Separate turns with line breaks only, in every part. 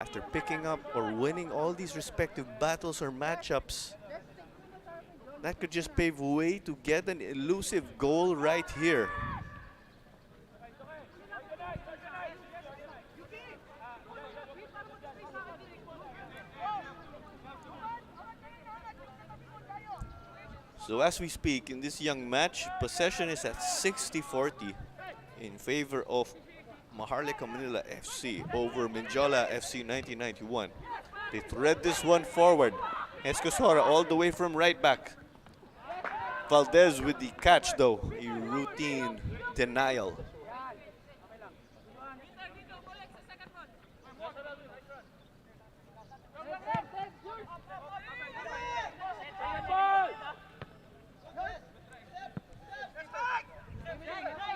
After picking up or winning all these respective battles or matchups, that could just pave way to get an elusive goal right here. So as we speak, in this young match, possession is at 60-40 in favor of Maharlika Manila FC over Mendiola FC 1991. They thread this one forward. Escosora all the way from right back. Valdez with the catch though, a routine denial.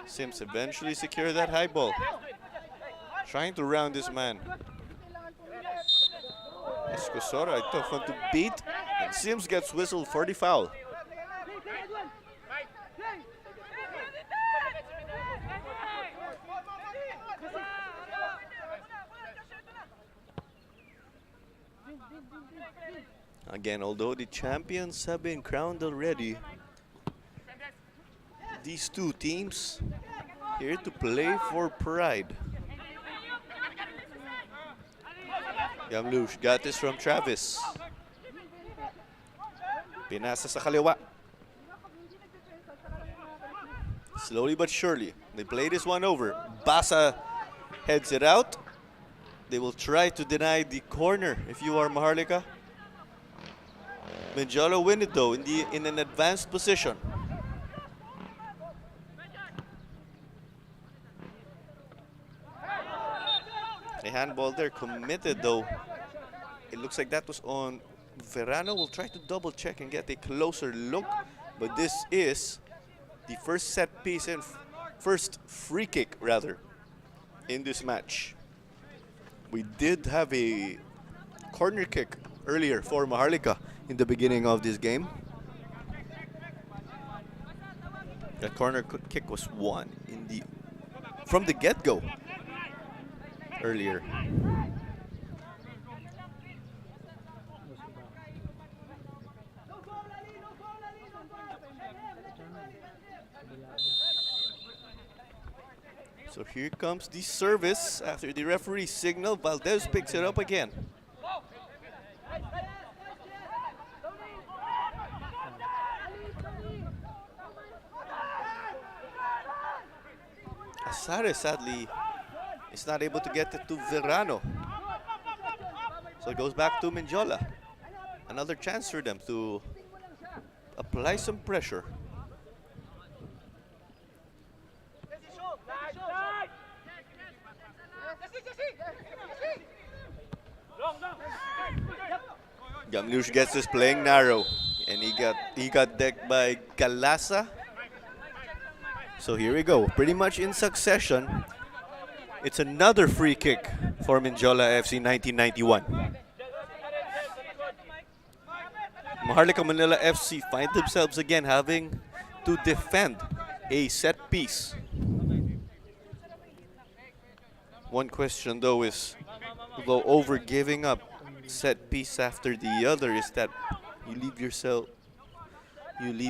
Sims eventually secure that high ball. Trying to round this man. Escosora, a tough one to beat. And Sims gets whistled for the foul. Again, although the champions have been crowned already, these two teams here to play for pride. Yamlush got this from Travis. Pinasa sa kaliwa. Slowly but surely, they play this one over. Basa heads it out. They will try to deny the corner if you are Maharlika. Mendiola win it though in an advanced position. A handball there committed though. It looks like that was on Verano. Will try to double check and get a closer look, but this is the first set piece and first free kick rather in this match. We did have a corner kick earlier for Maharlika in the beginning of this game. That corner kick was won from the get-go earlier. So here comes the service after the referee signal. Valdez picks it up again. Asare sadly is not able to get it to Verano. So it goes back to Mendiola. Another chance for them to apply some pressure. Gamlush gets this playing narrow, and he got decked by Galasa. So here we go, pretty much in succession. It's another free kick for Mendiola FC 1991. Maharlika Manila FC find themselves again having to defend a set piece. One question though is, though over giving up set piece after the other, is that you leave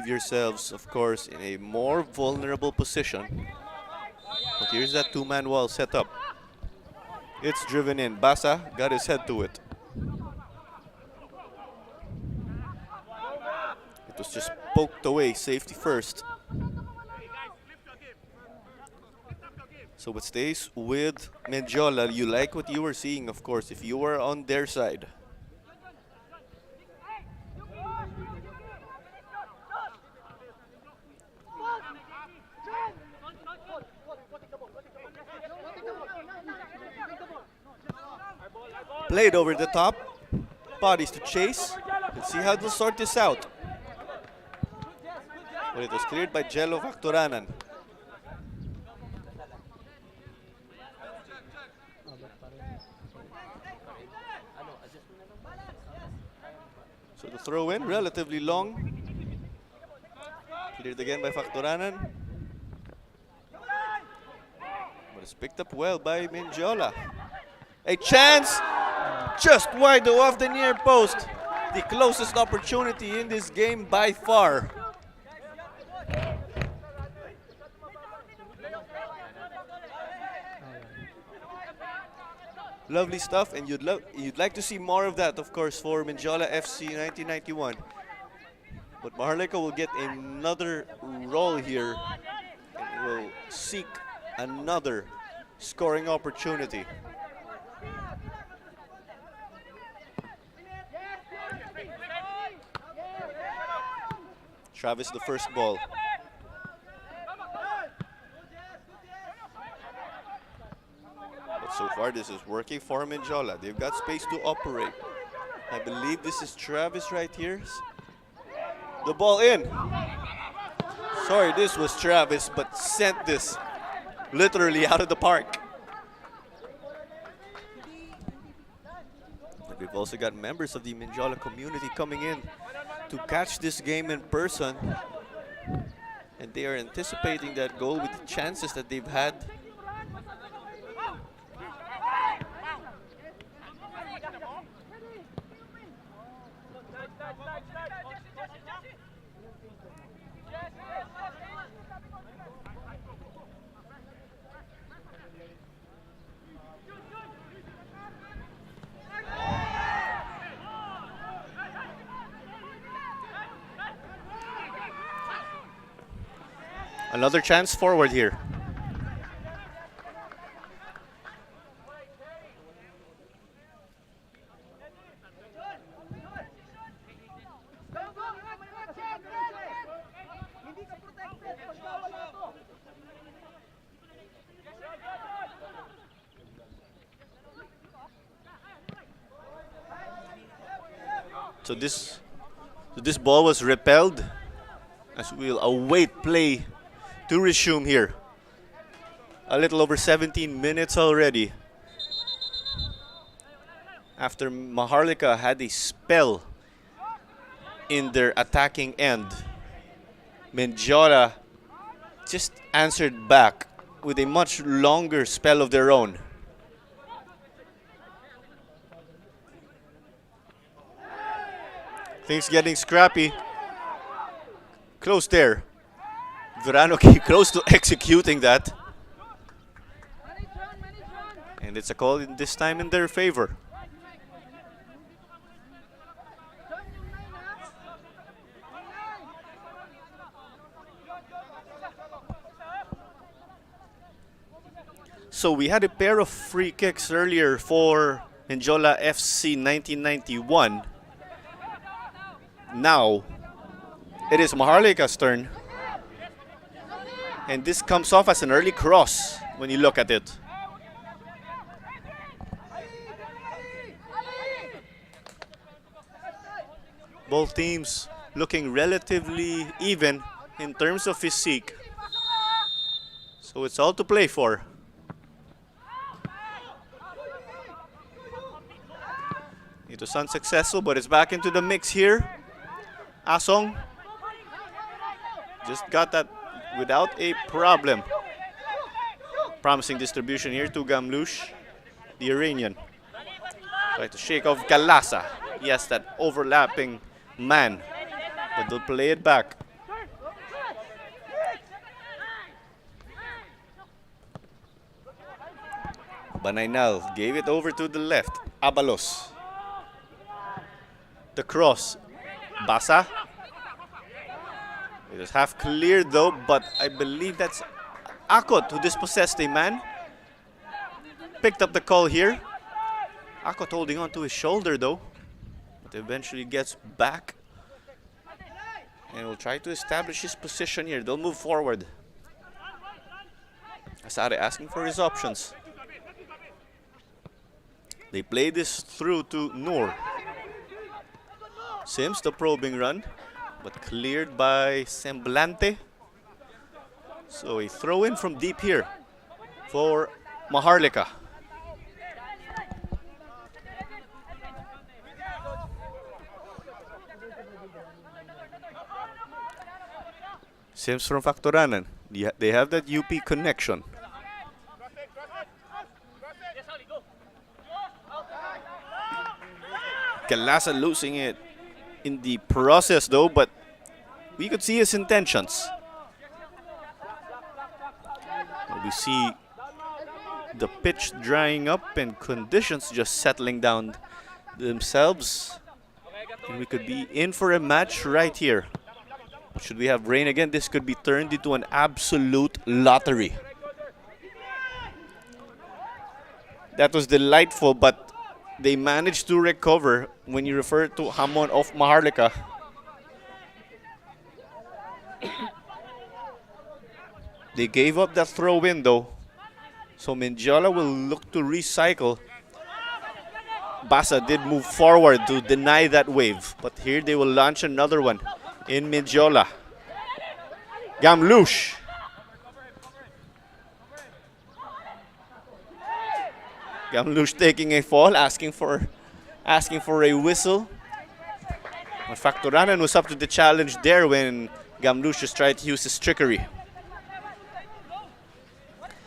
yourselves, of course, in a more vulnerable position. But here's that two-man wall set up. It's driven in. Basa got his head to it. It was just poked away, safety first. So it stays with Mendiola. You like what you were seeing, of course, if you were on their side. Played over the top. Bodies to chase. Let's see how they'll sort this out. But it was cleared by Jello Factoranan. So the throw in, relatively long. Cleared again by Factoranan. But it's picked up well by Mendiola. A chance! Just wide though off the near post. The closest opportunity in this game by far. Lovely stuff, and you'd like to see more of that, of course, for Mendiola FC 1991. But Maharlika will get another roll here and will seek another scoring opportunity. Travis the first ball. But so far this is working for Mendiola. They've got space to operate. I believe this is Travis right here. The ball in. Sorry, this was Travis, but sent this literally out of the park. And we've also got members of the Mendiola community coming in to catch this game in person. And they are anticipating that goal with the chances that they've had. Another chance forward here. So this ball was repelled as we'll await play to resume here. A little over 17 minutes already. After Maharlika had a spell in their attacking end, Mendiola just answered back with a much longer spell of their own. Things getting scrappy. Close there. Verano came close to executing that. And it's a call this time in their favor. So we had a pair of free kicks earlier for Mendiola FC 1991. Now, it is Maharlika's turn. And this comes off as an early cross when you look at it. Both teams looking relatively even in terms of physique. So it's all to play for. It was unsuccessful, but it's back into the mix here. Asong just got that without a problem. Promising distribution here to Gamlush, the Iranian. Try to shake off Galasa. Yes, that overlapping man, but they'll play it back. Banaynal gave it over to the left. Abalos. The cross. Basa. It is half cleared though, but I believe that's Akot who dispossessed a man. Picked up the call here. Akot holding on to his shoulder though, but eventually gets back and will try to establish his position here. They'll move forward. Asare asking for his options. They play this through to Noor. Sims, the probing run, but cleared by Semblante. So a throw in from deep here for Maharlika. Sims from Factoranan. They have that UP connection. Galasa losing it in the process though, but we could see his intentions. We see the pitch drying up and conditions just settling down themselves. And we could be in for a match right here. Should we have rain again, this could be turned into an absolute lottery. That was delightful, but they managed to recover when you refer to Hamon of Maharlika. They gave up that throw-in though. So Mendiola will look to recycle. Basa did move forward to deny that wave. But here they will launch another one in Mendiola. Gamlush. Gamlush taking a fall, asking for a whistle. But Factoranan was up to the challenge there when Gamlush just tried to use his trickery.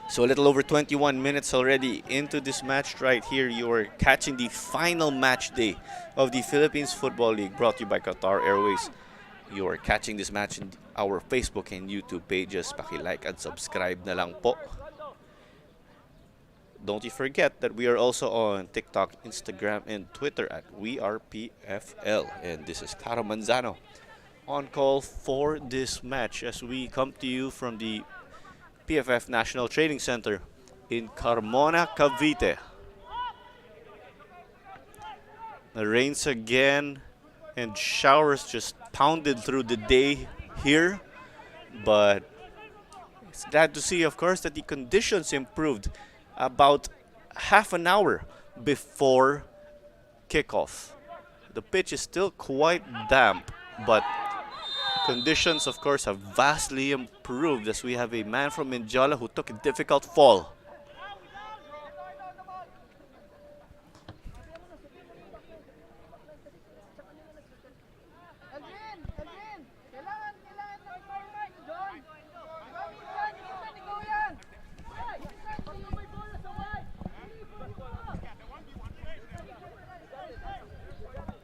So a little over 21 minutes already into this match right here. You are catching the final match day of the Philippines Football League, brought to you by Qatar Airways. You are catching this match in our Facebook and YouTube pages. Paki-like and subscribe na lang po. Don't you forget that we are also on TikTok, Instagram, and Twitter at WeArePFL. And this is Caro Manzano on call for this match as we come to you from the PFF National Training Center in Carmona, Cavite. The rains again and showers just pounded through the day here, but it's glad to see, of course, that the conditions improved about half an hour before kickoff. The pitch is still quite damp, but conditions, of course, have vastly improved as we have a man from Mendiola who took a difficult fall.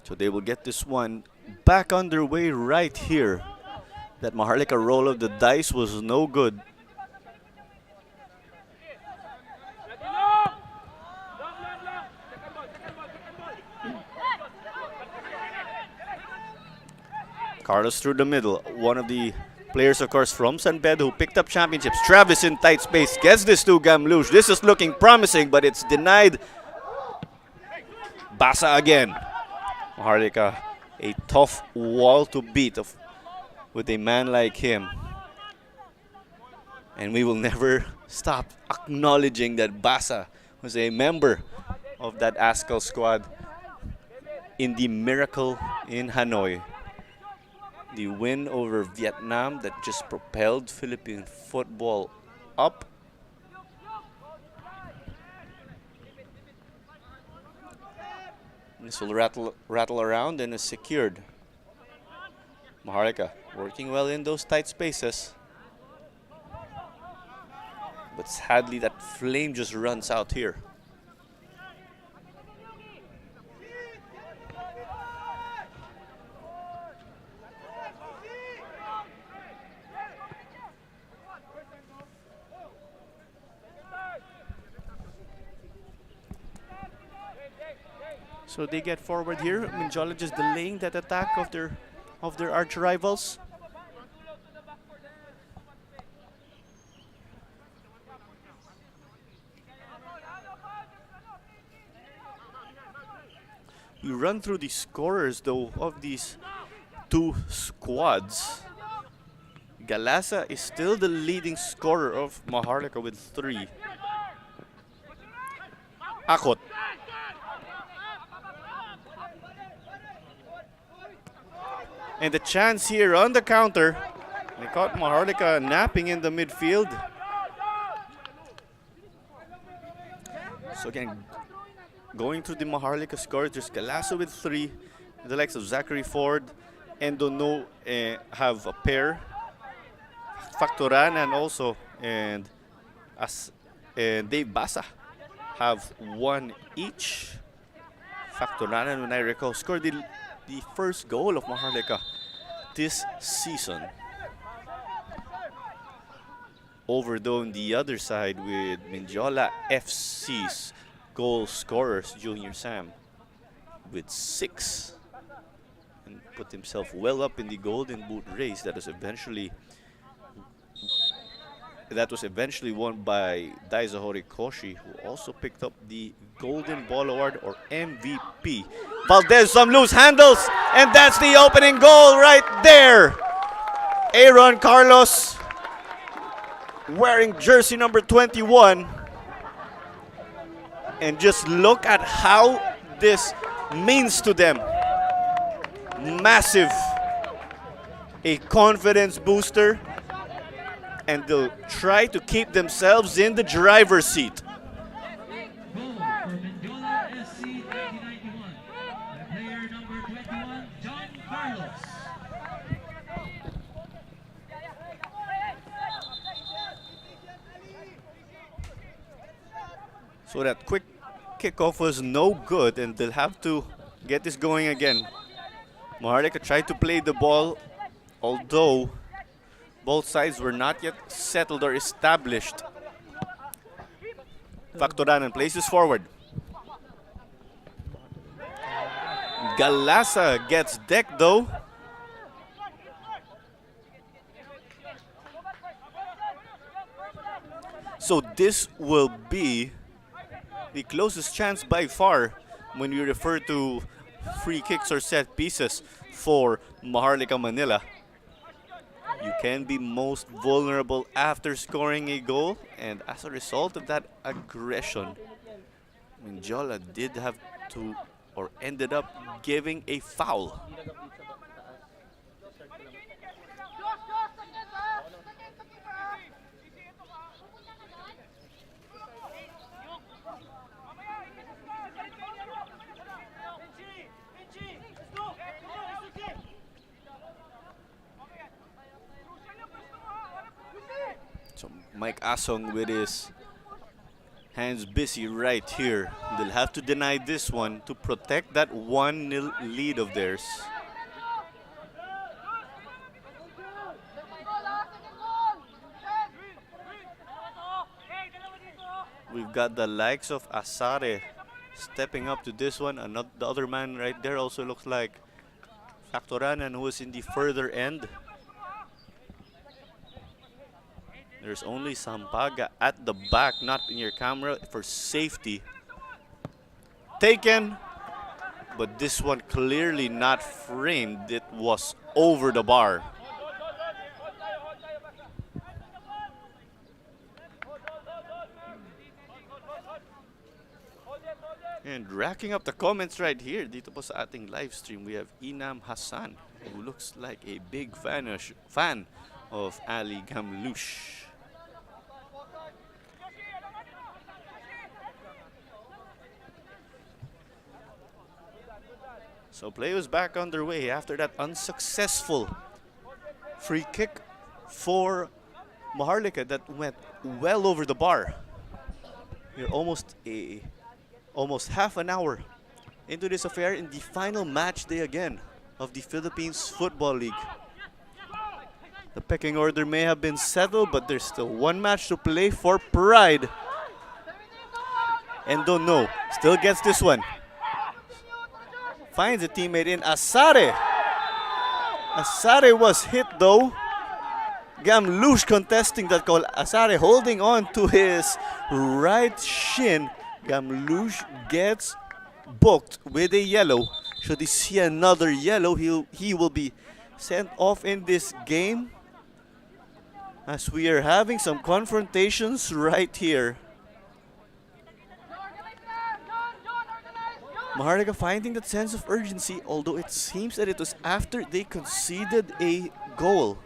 So they will get this one back underway right here. That Maharlika roll of the dice was no good. Carlos through the middle. One of the players, of course, from San Pedro who picked up championships. Travis in tight space. Gets this to Gamlush. This is looking promising, but it's denied. Basa again. Maharlika, a tough wall to beat with a man like him. And we will never stop acknowledging that Basa was a member of that ASCAL squad in the miracle in Hanoi. The win over Vietnam that just propelled Philippine football up. This will rattle around and is secured. Maharlika working well in those tight spaces. But sadly, that flame just runs out here. So they get forward here. Mendiola just delaying that attack of their arch rivals. We run through the scorers though of these two squads. Galasa is still the leading scorer of Maharlika with 3. Akot. And the chance here on the counter. They caught Maharlika napping in the midfield. So again, going through the Maharlika scores, there's Galasa with 3. The likes of Zachary Ford and Dono have a pair. Factoranan also and Dave Basa have 1 each. Factoranan, when I recall, scored the first goal of Maharlika this season. Over though on the other side with Mendiola FC's goal scorers, Junior Sam, with 6, and put himself well up in the Golden Boot race that was eventually won by Daiso Horikoshi, who also picked up the Golden Ball Award or MVP. Valdez, some loose handles, and that's the opening goal right there. Aaron Carlos, wearing jersey number 21. And just look at how this means to them. Massive. A confidence booster. And they'll try to keep themselves in the driver's seat.
Goal for Mendiola FC 1991. Player number 21, John Carlos.
So that quick kickoff was no good, and they'll have to get this going again. Maharlika tried to play the ball, although both sides were not yet settled or established. Factoranan places forward. Galasa gets decked though. So this will be the closest chance by far when we refer to free kicks or set pieces for Maharlika Manila. You can be most vulnerable after scoring a goal, and as a result of that aggression, Mendiola did have to, or ended up giving a foul. So Mike Asong with his hands busy right here. They'll have to deny this one to protect that 1-0 lead of theirs. We've got the likes of Asare stepping up to this one. And the other man right there also looks like Factoranan, who is in the further end. There's only Sampaga at the back, not in your camera, for safety. Taken, but this one clearly not framed. It was over the bar. And racking up the comments right here, dito po sa ating live stream, we have Inam Hassan, who looks like a big fan of Ali Gamlouche. So play was back underway after that unsuccessful free kick for Maharlika that went well over the bar. We're almost half an hour into this affair in the final match day again of the Philippines Football League. The pecking order may have been settled, but there's still one match to play for pride. And don't know, still gets this one. Finds a teammate in Asare. Asare was hit though. Gamlouche contesting that goal. Asare holding on to his right shin. Gamlouche gets booked with a yellow. Should he see another yellow, he will be sent off in this game, as we are having some confrontations right here. Maharlika finding that sense of urgency, although it seems that it was after they conceded a goal.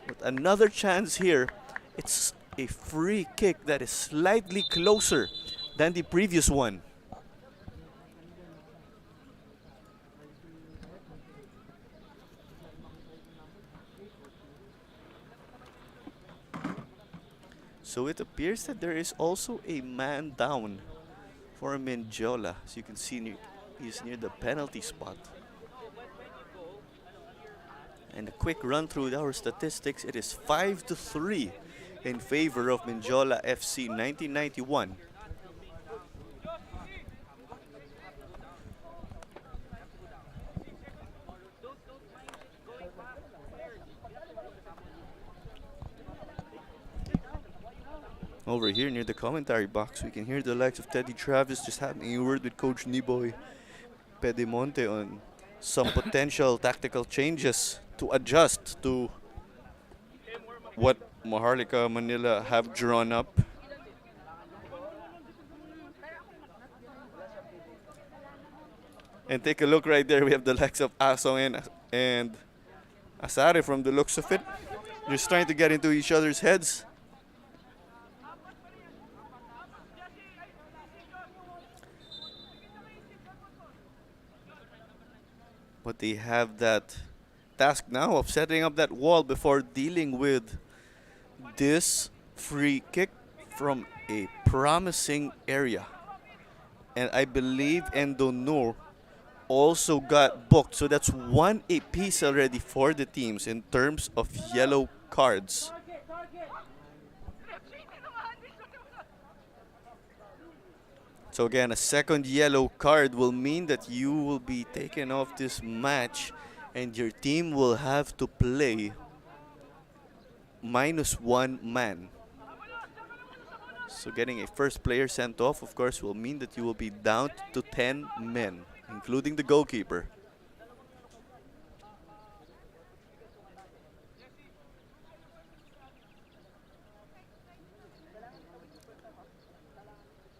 But another chance here. It's a free kick that is slightly closer than the previous one. So it appears that there is also a man down for Mendiola. As you can see, he's near the penalty spot. And a quick run through our statistics, it is 5-3 in favor of Mendiola FC 1991. Over here near the commentary box, we can hear the likes of Teddy Travis just having a word with Coach Niboy Pedemonte on some potential tactical changes to adjust to what Maharlika Manila have drawn up. And take a look right there, we have the likes of Asong and Asare from the looks of it. Just trying to get into each other's heads. But they have that task now of setting up that wall before dealing with this free kick from a promising area. And I believe Endo Noor also got booked. So that's one apiece already for the teams in terms of yellow cards. So again, a second yellow card will mean that you will be taken off this match and your team will have to play -1 man. So getting a first player sent off, of course, will mean that you will be down to 10 men, including the goalkeeper.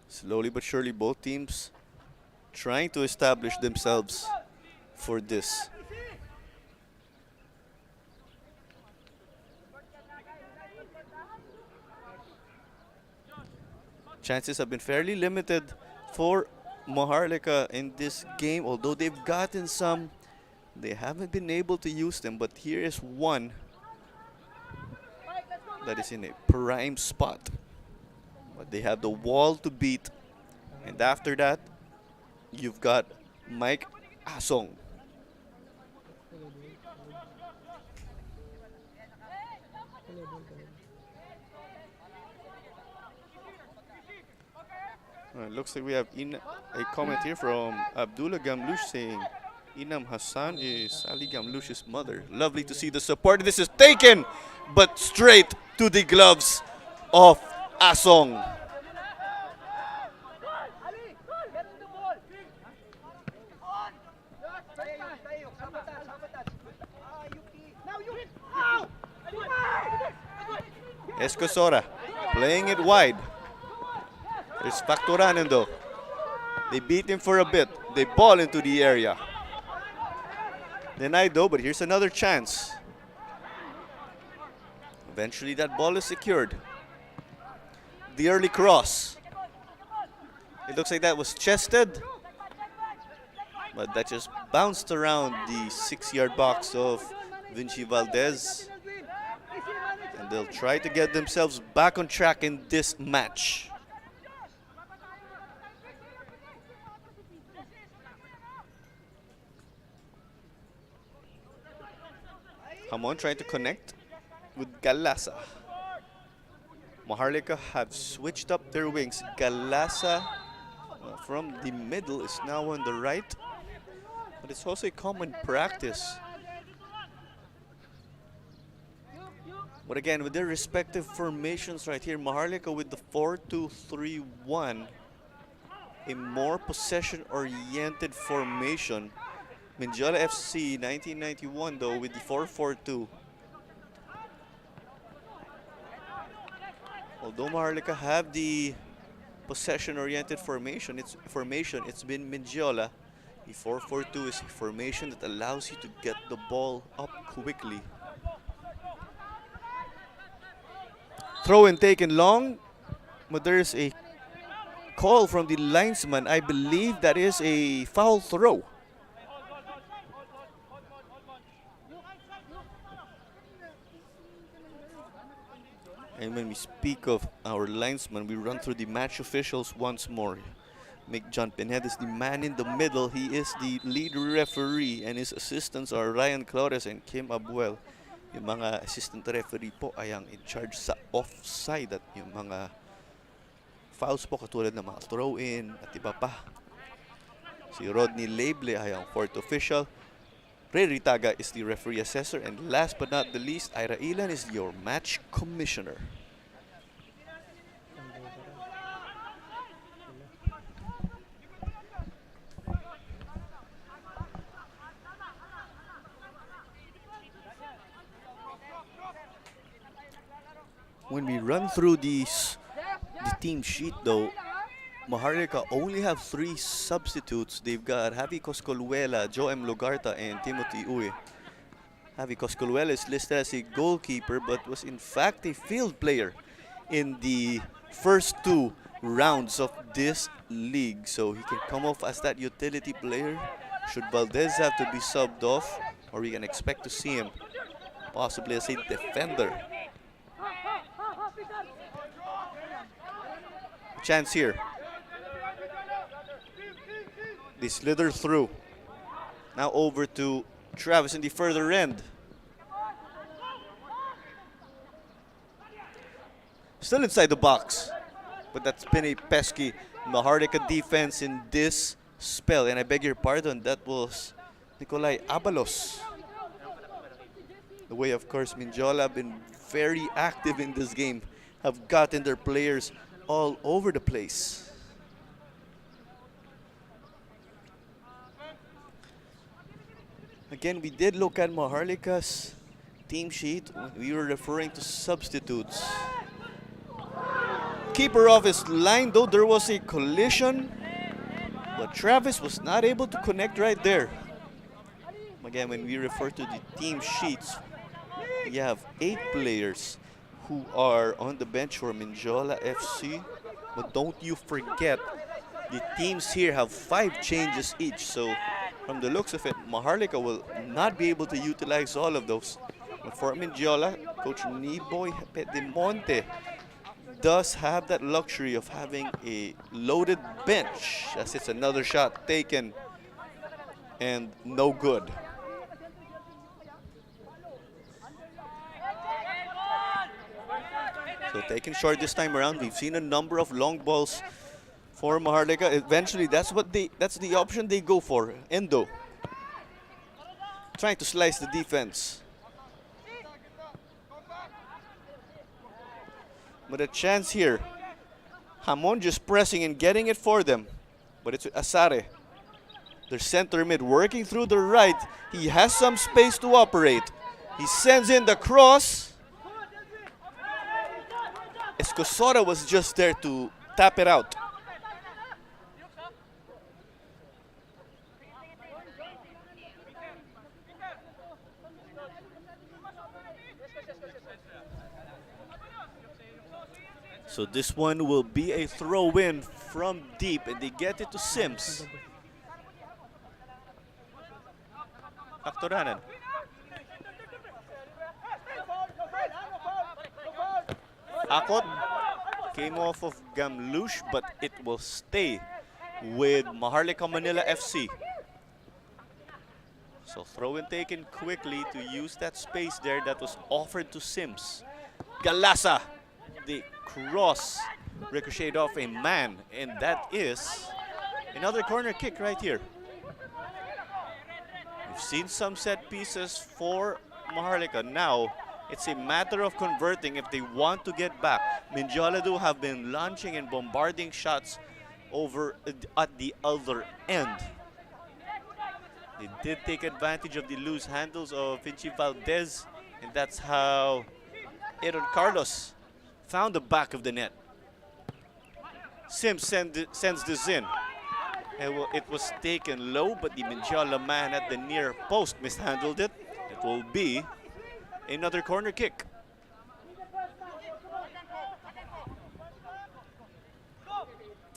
Slowly but surely, both teams trying to establish themselves for this. Chances have been fairly limited for Maharlika in this game. Although they've gotten some, they haven't been able to use them. But here is one that is in a prime spot. But they have the wall to beat. And after that, you've got Mike Asong. It looks like we have a comment here from Abdullah Gamlush saying Inam Hassan is Ali Gamlush's mother. Lovely to see the support. This is taken, but straight to the gloves of Asong. Escosora playing it wide. There's Factoranen though. They beat him for a bit. They ball into the area. Denied though, but here's another chance. Eventually that ball is secured. The early cross. It looks like that was chested, but that just bounced around the 6-yard box of Vinci Valdez. And they'll try to get themselves back on track in this match. Hamon trying to connect with Galasa. Maharlika have switched up their wings. Galasa from the middle is now on the right. But it's also a common practice. But again, with their respective formations right here, Maharlika with the 4-2-3-1, a more possession-oriented formation. Mendiola FC 1991 though with the 4-4-2. Although Maharlika have the possession-oriented formation, it's been Mendiola. The 4-4-2 is a formation that allows you to get the ball up quickly. Throw in taken long, but there's a call from the linesman. I believe that is a foul throw. And when we speak of our linesman, we run through the match officials once more. Make John Pineda is the man in the middle. He is the lead referee and his assistants are Ryan Flores and Kim Abuel. Yung mga assistant referee po ay ang in charge sa offside at yung mga fouls po katulad ng mga throw-in at iba pa. Si Rodney Lable ay ang fourth official. Ray Ritaga is the referee assessor, and last but not the least, Ira Ilan is your match commissioner. When we run through the team sheet though, Maharlika only have 3 substitutes. They've got Javi Coscoluela, Joe M. Lugarta, and Timothy Uy. Javi Coscoluela is listed as a goalkeeper but was in fact a field player in the first 2 rounds of this league. So he can come off as that utility player should Valdez have to be subbed off, or we can expect to see him possibly as a defender. Chance here. They slither through. Now over to Travis in the further end. Still inside the box. But that's been a pesky Maharlika defense in this spell. And I beg your pardon, that was Nicolai Abalos. The way, of course, Mendiola have been very active in this game. Have gotten their players all over the place. Again, we did look at Maharlika's team sheet when we were referring to substitutes. Keeper off his line, though there was a collision, but Travis was not able to connect right there. Again, when we refer to the team sheets, we have 8 players who are on the bench for Mendiola FC. But don't you forget, the teams here have 5 changes each. So from the looks of it, Maharlika will not be able to utilize all of those. But for Mendiola, Coach Niboy Pedemonte does have that luxury of having a loaded bench, as it's another shot taken and no good. So taken short this time around. We've seen a number of long balls for Maharlika. Eventually, that's the option they go for. Endo trying to slice the defense. But a chance here. Hamon just pressing and getting it for them. But it's Asare. Their center mid working through the right. He has some space to operate. He sends in the cross. Escosora was just there to tap it out. So this one will be a throw-in from deep, and they get it to Sims. Aktoranan. Akot came off of Gamlush, but it will stay with Maharlika Manila FC. So throw-in taken quickly to use that space there that was offered to Sims. Galasa, the cross ricocheted off a man, and that is another corner kick right here. We've seen some set pieces for Maharlika. Now it's a matter of converting if they want to get back. Mendiola do have been launching and bombarding shots over at the other end. They did take advantage of the loose handles of Vinci Valdez, and that's how Aaron Carlos found the back of the net. Sims sends this in. It was taken low, but the Mendiola man at the near post mishandled it. It will be another corner kick.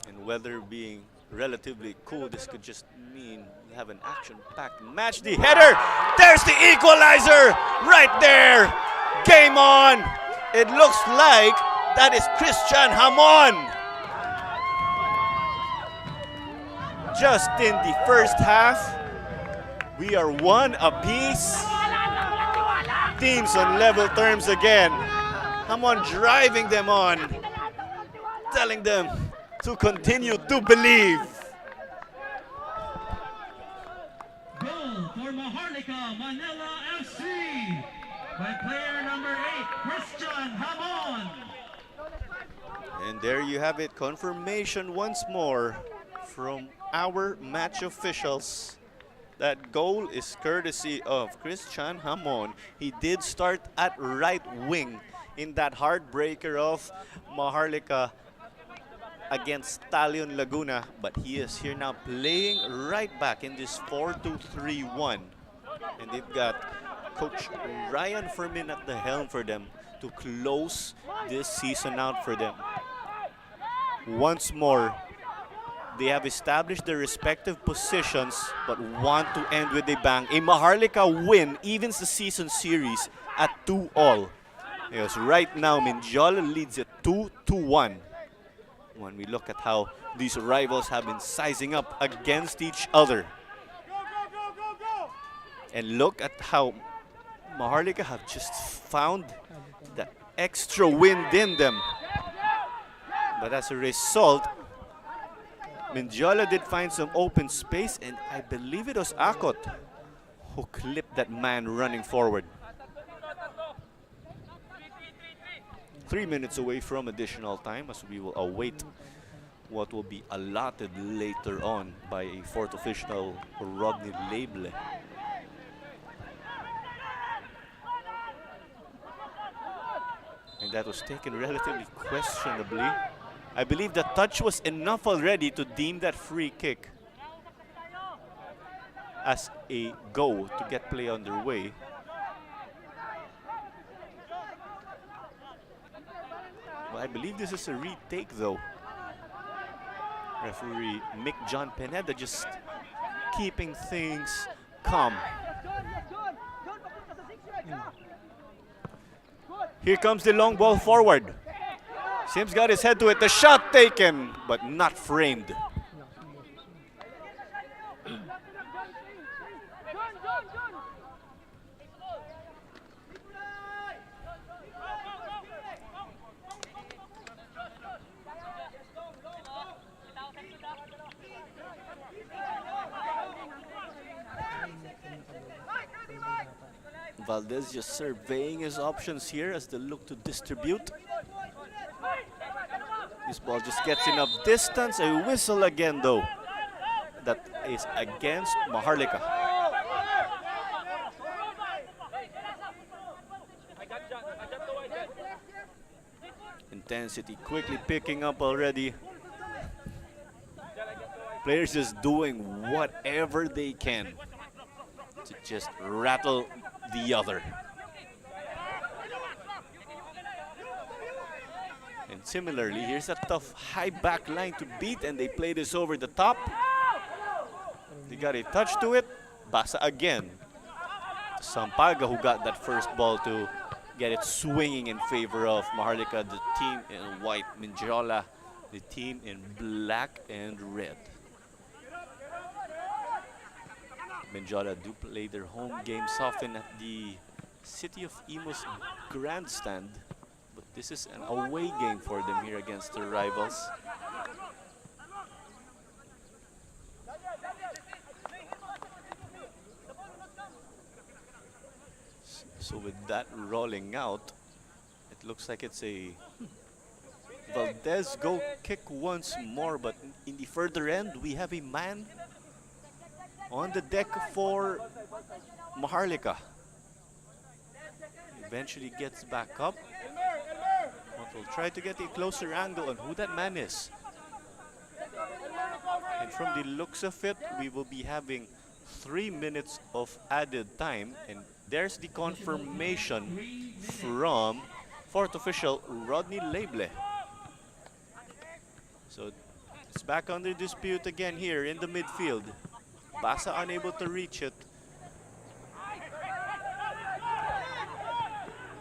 And weather being relatively cool, this could just mean we have an action-packed match. The header! There's the equalizer! Right there! Game on! It looks like that is Christian Hamon. just in the first half. We are one apiece. Teams on level terms again. I'm on driving them on, telling them to continue to believe.
Goal for Maharlika Manila FC by player number 8, Christian Hamon.
And there you have it, confirmation once more from our match officials. That goal is courtesy of Christian Hamon. He did start at right wing in that heartbreaker of Maharlika against Talion Laguna, but he is here now playing right back in this 4-2-3-1. And they've got Coach Ryan Fermin at the helm for them to close this season out for them. Once more, they have established their respective positions but want to end with a bang. A Maharlika win evens the season series at 2-all. Because right now, Mendiola leads it 2-1. When we look at how these rivals have been sizing up against each other. And look at how Maharlika have just found the extra wind in them. But as a result, Mendiola did find some open space, and I believe it was Akot who clipped that man running forward. 3 minutes away from additional time as we will await what will be allotted later on by a fourth official, Rodney Label. And that was taken relatively questionably. I believe the touch was enough already to deem that free kick as a go to get play underway. Well, I believe this is a retake though. Referee Mick John Pineda just keeping things calm. Here comes the long ball forward. Sims got his head to it. The shot taken, but not framed. Valdez just surveying his options here as they look to distribute. This ball just gets enough distance. A whistle again though. That is against Maharlika. Intensity quickly picking up already. Players just doing whatever they can to just rattle the other. And similarly, here's a tough high back line to beat, and they play this over the top. They got a touch to it. Basa again. Sampaga who got that first ball to get it swinging in favor of Maharlika, the team in white, Mendiola, the team in black and red. Mendiola do play their home games often at the City of Imus grandstand, but this is an away game for them here against their rivals. So with that rolling out, it looks like it's a Valdez goal kick once more, but in the further end, we have a man on the deck for Maharlika. Eventually gets back up. But we'll try to get a closer angle on who that man is. And from the looks of it, we will be having 3 minutes of added time. And there's the confirmation from fourth official Rodney Label. So it's back under dispute again here in the midfield. Basa unable to reach it.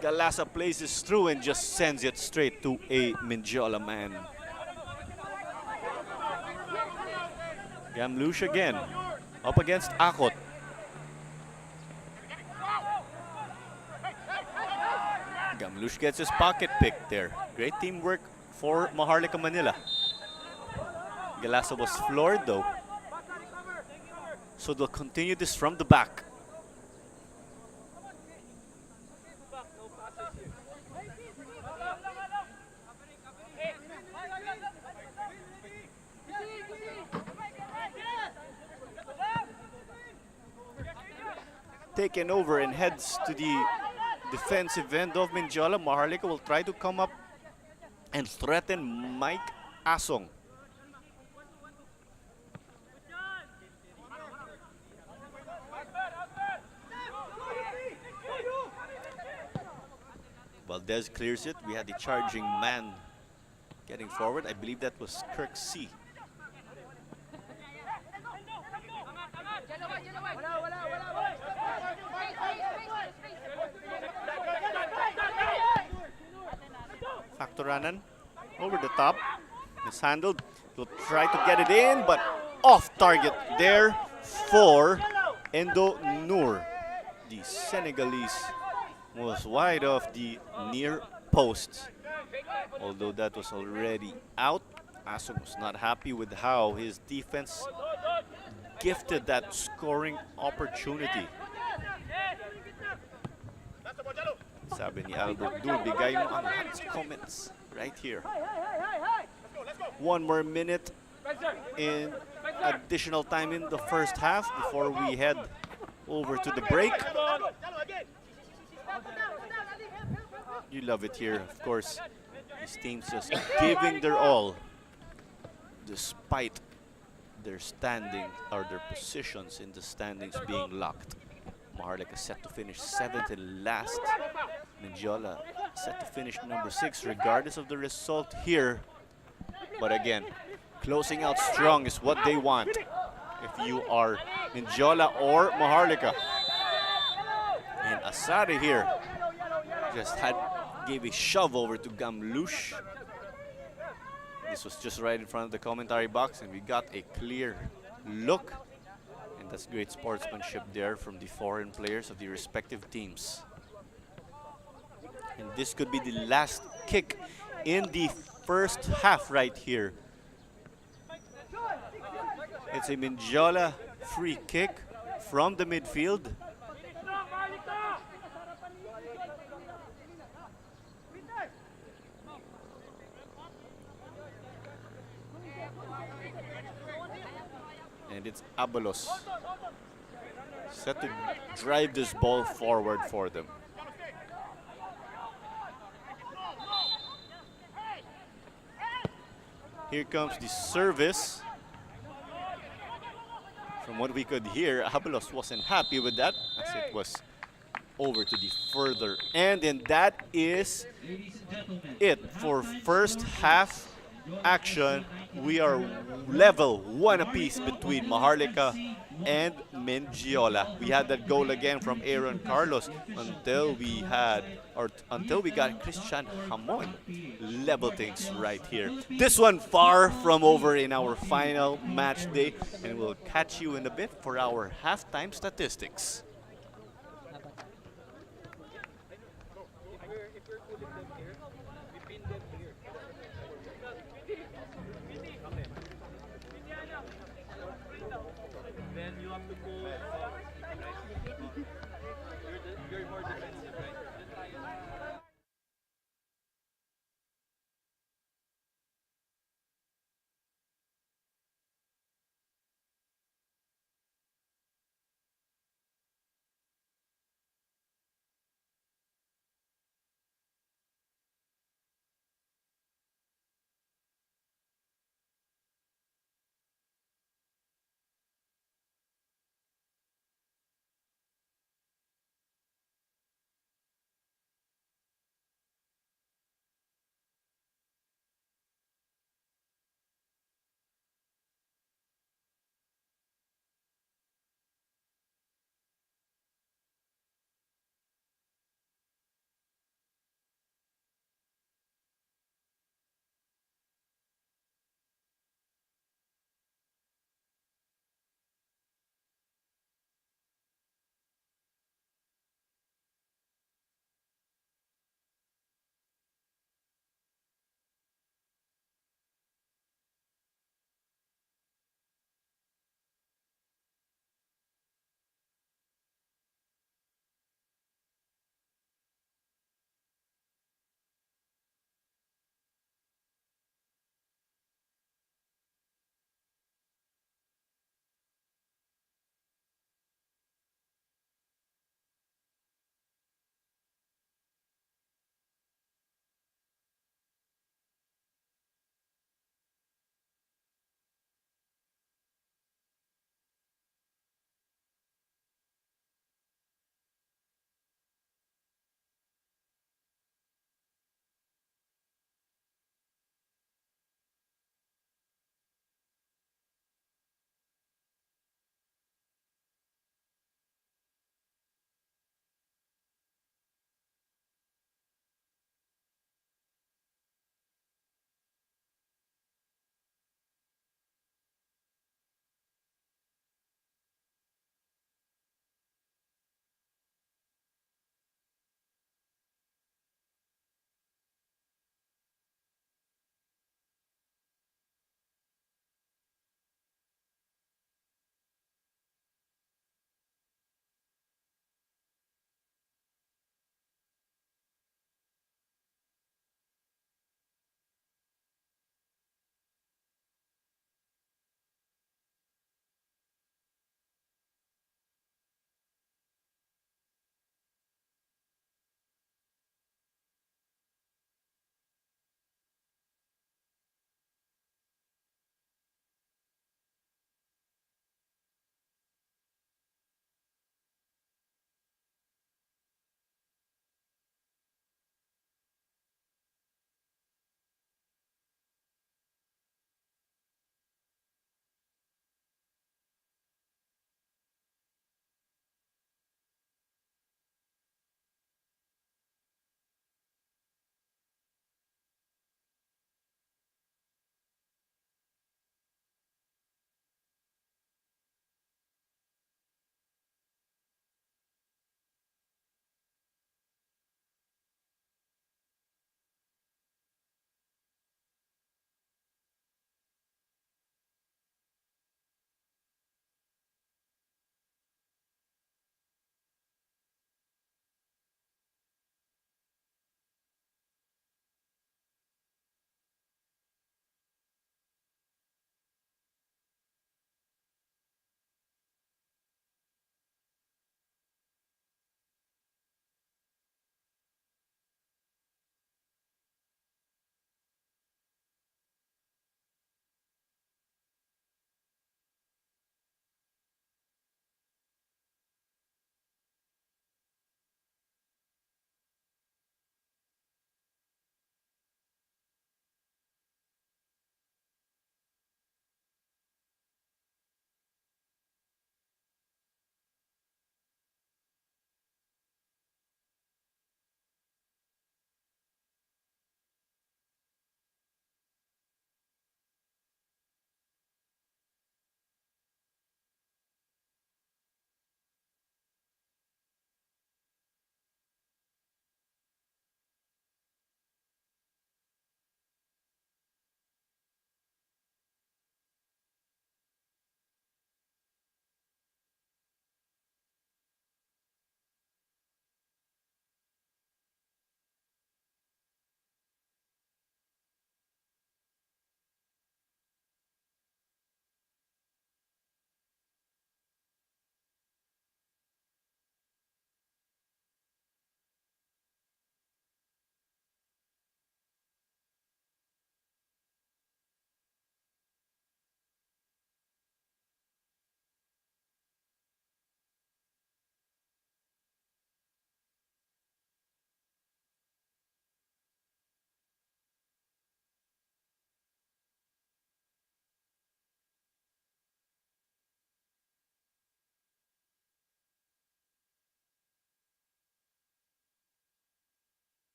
Galasa plays this through and just sends it straight to a Mendiola man. Gamlush again, up against Akot. Gamlush gets his pocket pick there. Great teamwork for Maharlika Manila. Galasa was floored though. So they'll continue this from the back. Taken over and heads to the defensive end of Mendiola. Maharlika will try to come up and threaten Mike Asong. Valdez clears it. We had the charging man getting forward. I believe that was Kirk C. Factoranan over the top, mishandled. Will try to get it in, but off target there for Endo Noor. The Senegalese was wide of the near post. Although that was already out, Asong was not happy with how his defense gifted that scoring opportunity. Sabi ni Albert Dul, bigay mo ang hot comments right here. 1 more minute in additional time in the first half before we head over to the break. You love it here, of course. These teams just giving their all despite their standing or their positions in the standings being locked. Maharlika set to finish 7th and last. Mendiola set to finish number 6 regardless of the result here. But again, closing out strong is what they want if you are Mendiola or Maharlika. And Asare here just gave a shove over to Gamlush. This was just right in front of the commentary box and we got a clear look. And that's great sportsmanship there from the foreign players of the respective teams. And this could be the last kick in the first half right here. It's a Mendiola free kick from the midfield. And it's Abalos set to drive this ball forward for them. Here comes the service. From what we could hear, Abalos wasn't happy with that as it was over to the further end. And that is it for first half action. We are level 1 apiece between Maharlika and Mendiola. We had that goal again from Aaron Carlos until we got Christian Hamon level things right here. This one far from over in our final match day, and we'll catch you in a bit for our halftime statistics.
Then you have to go. You're more defensive, right?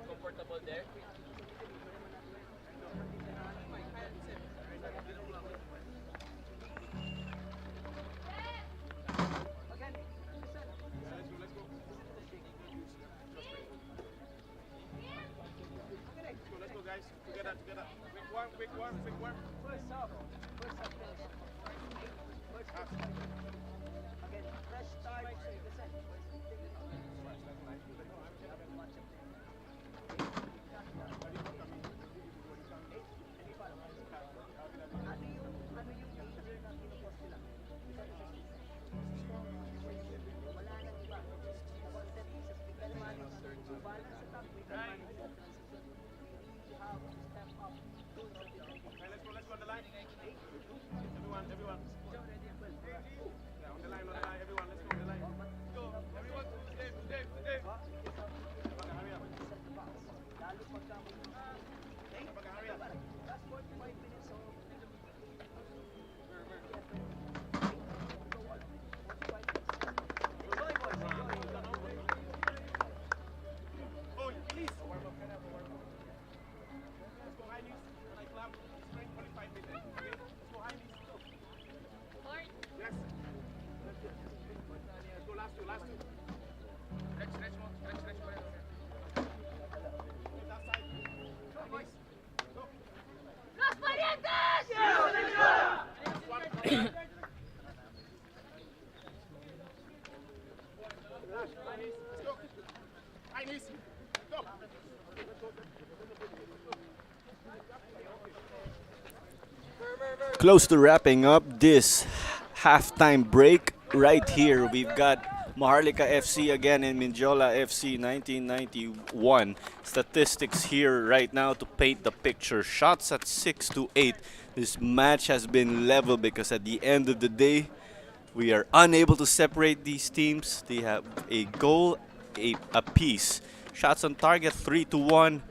Comfortable there?
Let's go, guys. Together. Quick warm. Let's go on the line. Everyone. Yeah, on the line, everyone. Let's go on the line. Go, everyone. Dave. Hurry up. Hurry up. Oh, please. Let's go high knees. When I clap, it's only 45 minutes. Okay? Let's go high knees. Go. Yes. Let's go last two. Stretch more. That side. High knees. Go.
¡Los parientes!
Let's go. High knees. Go.
Close to wrapping up this halftime break. Right here, we've got Maharlika FC again in Mendiola FC 1991. Statistics here right now to paint the picture. Shots at 6-8. This match has been level because at the end of the day, we are unable to separate these teams. They have a goal apiece. Shots on target 3-1.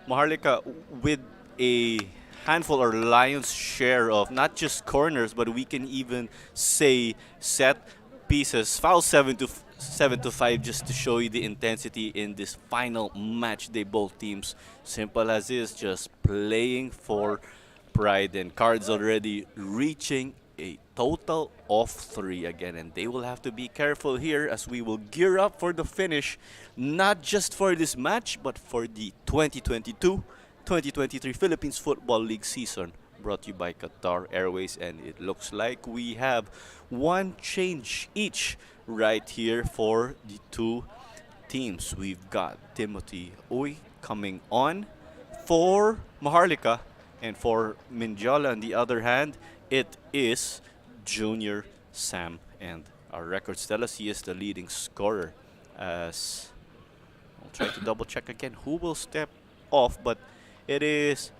Maharlika with a handful or lion's share of not just corners, but we can even say set pieces. Foul 7-5 just to show you the intensity in this final match day. Both teams, simple as is, just playing for pride, and Cards already reaching a total of 3 again, and they will have to be careful here as we will gear up for the finish, not just for this match but for the 2022-2023 Philippines Football League season, brought to you by Qatar Airways. And it looks like we have one change each right here for the two teams. We've got Timothy Uy coming on for Maharlika, and for Mendiola on the other hand, it is Junior Sam, and our records tell us he is the leading scorer. As I'll try to double check again who will step off, but it is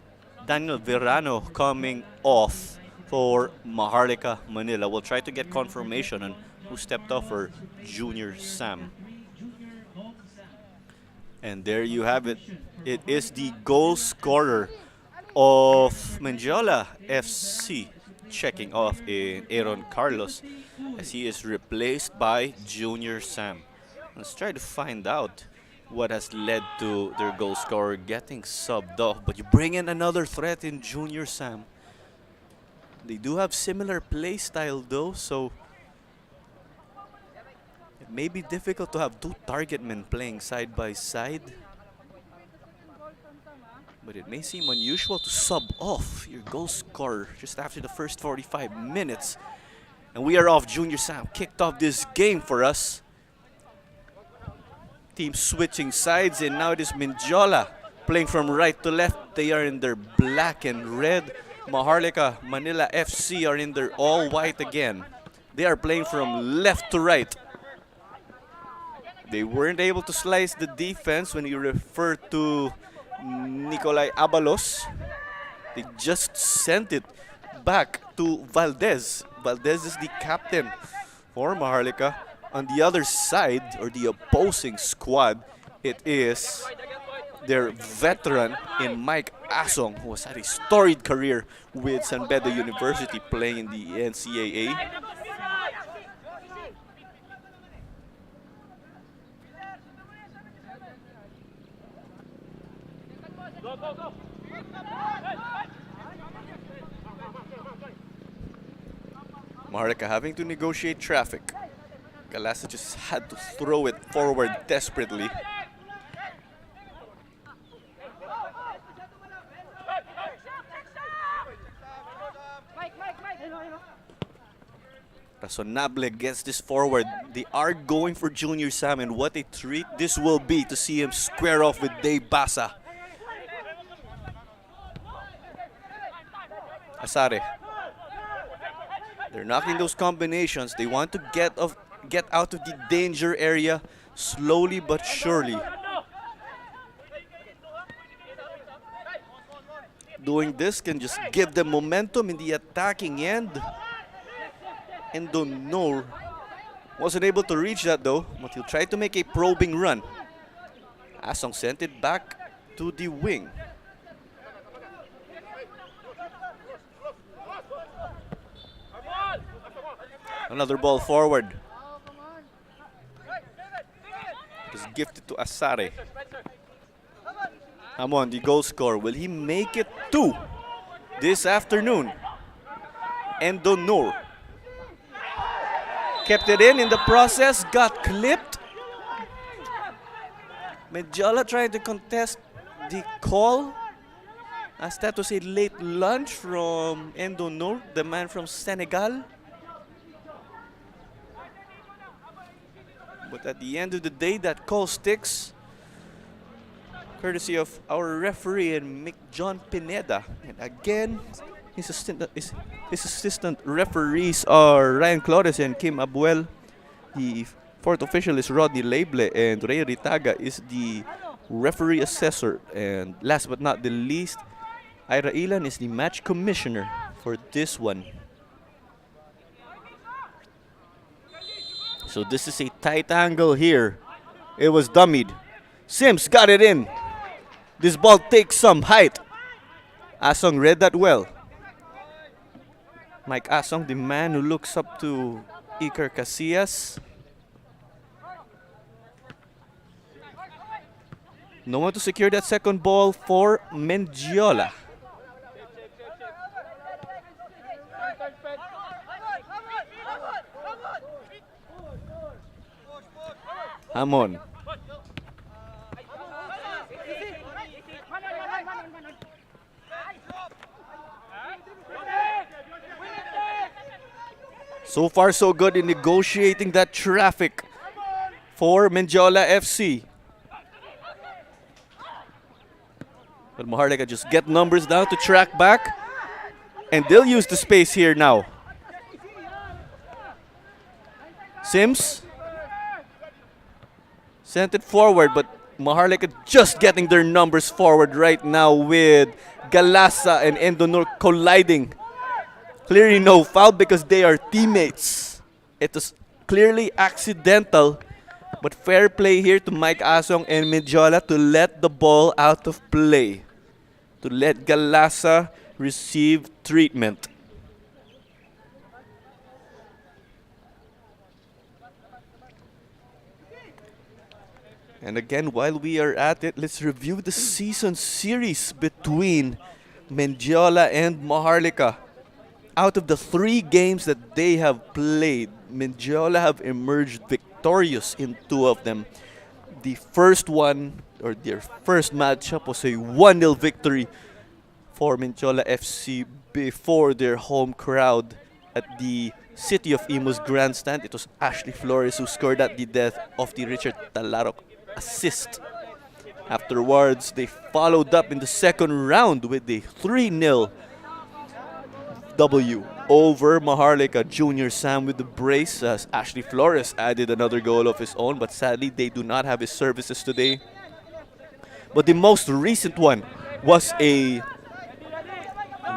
Daniel Verano coming off for Maharlika Manila. We'll try to get confirmation on who stepped off for Junior Sam. And there you have it. It is the goal scorer of Mendiola FC checking off in Aaron Carlos as he is replaced by Junior Sam. Let's try to find out what has led to their goal scorer getting subbed off. But you bring in another threat in Junior Sam. They do have similar play style though, so it may be difficult to have two target men playing side by side. But it may seem unusual to sub off your goal scorer just after the first 45 minutes. And we are off. Junior Sam kicked off this game for us. Team switching sides, and now it is Mendiola playing from right to left. They are in their black and red. Maharlika Manila FC are in their all white again. They are playing from left to right. They weren't able to slice the defense when you refer to Nicolay Abalos. They just sent it back to Valdez. Valdez is the captain for Maharlika. On the other side, or the opposing squad, it is their veteran in Mike Asong, who has had a storied career with San Beda University playing in the NCAA. Maharlika having to negotiate traffic. Galasa just had to throw it forward desperately. Razonable gets this forward. They are going for Junior Sam, and what a treat this will be to see him square off with Dave Basa. Asare. They're knocking those combinations. They want to get out of the danger area slowly but surely. Doing this can just give them momentum in the attacking end. And Donor wasn't able to reach that though, but he'll try to make a probing run. Asong sent it back to the wing. Another ball forward. It's gifted to Asare. Hamon, the goal scorer. Will he make it 2 this afternoon? And Donor kept it in the process, got clipped. Mendiola trying to contest the call, as that was a late lunge from Endonor, the man from Senegal. But at the end of the day, that call sticks, courtesy of our referee and Mick John Pineda. And again, his assistant referees are Ryan Flores and Kim Abuel. The fourth official is Rodney Labele, and Ray Ritaga is the referee assessor. And last but not the least, Ira Ilan is the match commissioner for this one. So this is a tight angle here. It was dummied. Sims got it in. This ball takes some height. Asong read that well. Mike Asong, the man who looks up to Iker Casillas. No one to secure that second ball for Mendiola. Hamon. So far, so good in negotiating that traffic for Mendiola FC. But Maharlika just get numbers now to track back. And they'll use the space here now. Sims sent it forward, but Maharlika just getting their numbers forward right now with Galasa and Endonor colliding. Clearly no foul because they are teammates. It was clearly accidental, but fair play here to Mike Asong and Mendiola to let the ball out of play, to let Galasa receive treatment. And again, while we are at it, let's review the season series between Mendiola and Maharlika. Out of the 3 games that they have played, Mendiola have emerged victorious in 2 of them. The first one, or their first matchup, was a 1-0 victory for Mendiola FC before their home crowd at the City of Imus grandstand. It was Ashley Flores who scored at the death of the Richard Talarok assist. Afterwards, they followed up in the second round with a 3-0 W over Maharlika. Junior Sam with the brace as Ashley Flores added another goal of his own, but sadly they do not have his services today. But the most recent one was a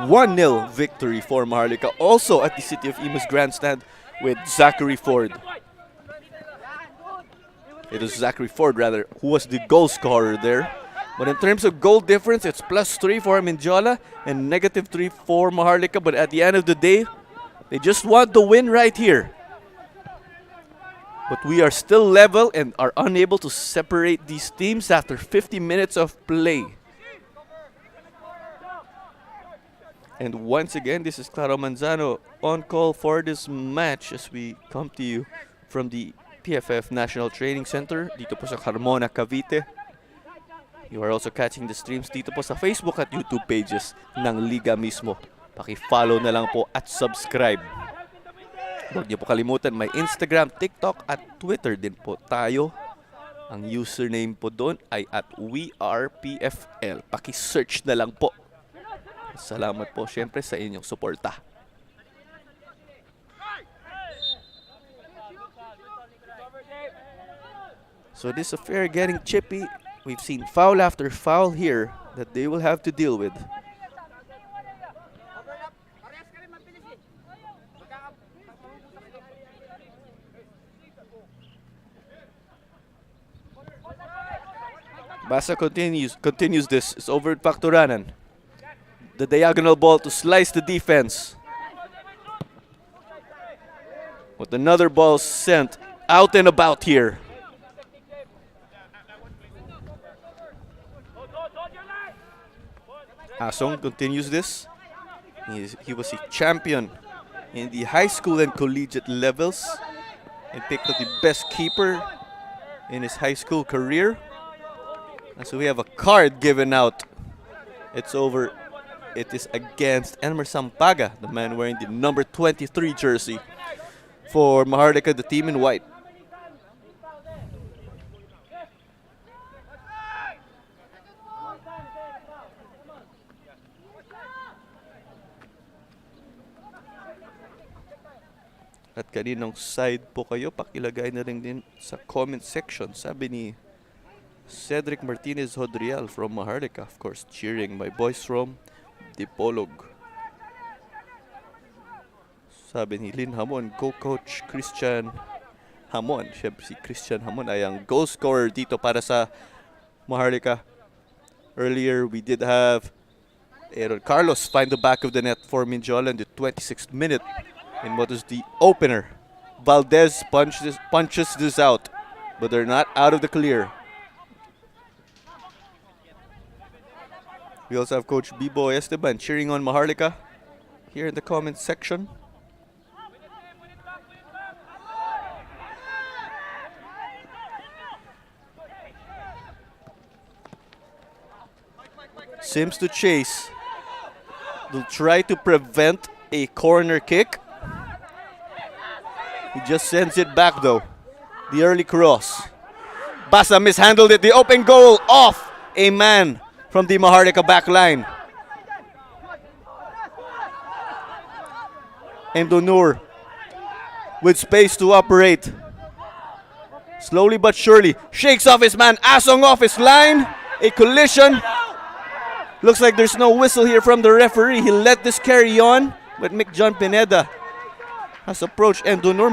1-0 victory for Maharlika, also at the City of Imus grandstand with Zachary Ford. It was Zachary Ford, rather, who was the goal scorer there. But in terms of goal difference, it's +3 for Mendiola and -3 for Maharlika. But at the end of the day, they just want the win right here. But we are still level and are unable to separate these teams after 50 minutes of play. And once again, this is Claro Manzano on call for this match as we come to you from the PFF National Training Center dito po sa Carmona, Cavite. You are also catching the streams dito po sa Facebook at YouTube pages ng Liga mismo. Paki-follow na lang po at subscribe. Huwag niyo po kalimutan, may Instagram, TikTok at Twitter din po tayo. Ang username po doon ay at WeArePFL. Paki-search na lang po. Salamat po syempre sa inyong suporta. So this affair getting chippy. We've seen foul after foul here that they will have to deal with. Basa continues this. It's over at Pacturanan. The diagonal ball to slice the defense. With another ball sent out and about here. Asong continues this. He was a champion in the high school and collegiate levels and picked up the best keeper in his high school career. And so we have a card given out. It's over. It is against Elmer Sampaga, the man wearing the number 23 jersey for Maharlika, the team in white. At kaninong side po kayo, pakilagay na rin din sa comment section. Sabi ni Cedric Martinez Hodrial from Maharlika, of course, cheering my boys from Dipolog. Sabi ni Lynn Hamon, go coach Christian Hamon. Siyempre si Christian Hamon ay ang goal scorer dito para sa Maharlika. Earlier, we did have Aaron Carlos find the back of the net for Mendiola in the 26th minute. And what is the opener? Valdez punches this out, but they're not out of the clear. We also have Coach Bibo Esteban cheering on Maharlika here in the comment section. Sims to chase. They'll try to prevent a corner kick. He just sends it back though. The early cross. Basa mishandled it. The open goal off a man from the Maharlika back line. And Donur with space to operate. Slowly but surely shakes off his man. Asong off his line. A collision. Looks like there's no whistle here from the referee. He let this carry on, but Mick John Pineda has approached and Donur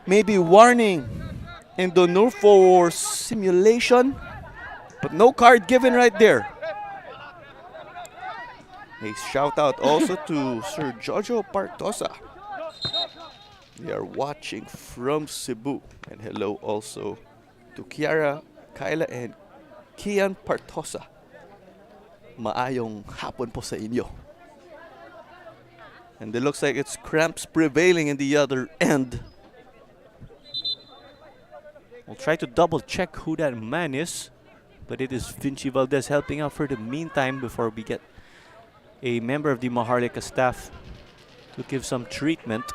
maybe warning and Donur for simulation, but no card given right there. A shout out also to Sir Jojo Partosa. They are watching from Cebu. And hello also to Kiara, Kyla, and Kian Partosa. Maayong hapon po sa inyo. And it looks like it's cramps prevailing in the other end. We'll try to double check who that man is, but it is Vinci Valdez helping out for the meantime before we get a member of the Maharlika staff to give some treatment.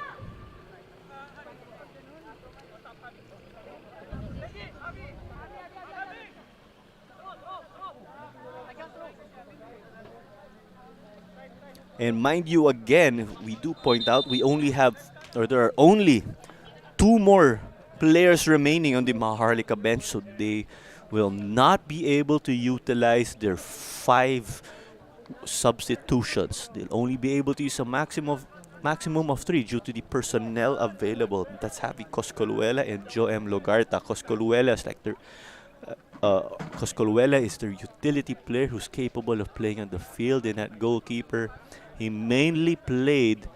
And mind you, again, we do point out we only have, or there are only 2 more players remaining on the Maharlika bench, so they will not be able to utilize their 5 substitutions. They'll only be able to use a maximum of 3 due to the personnel available. That's Javi Coscoluela and Joe M. Logarta. Coscoluela is like their Coscoluela is their utility player who's capable of playing on the field, and at goalkeeper, he mainly played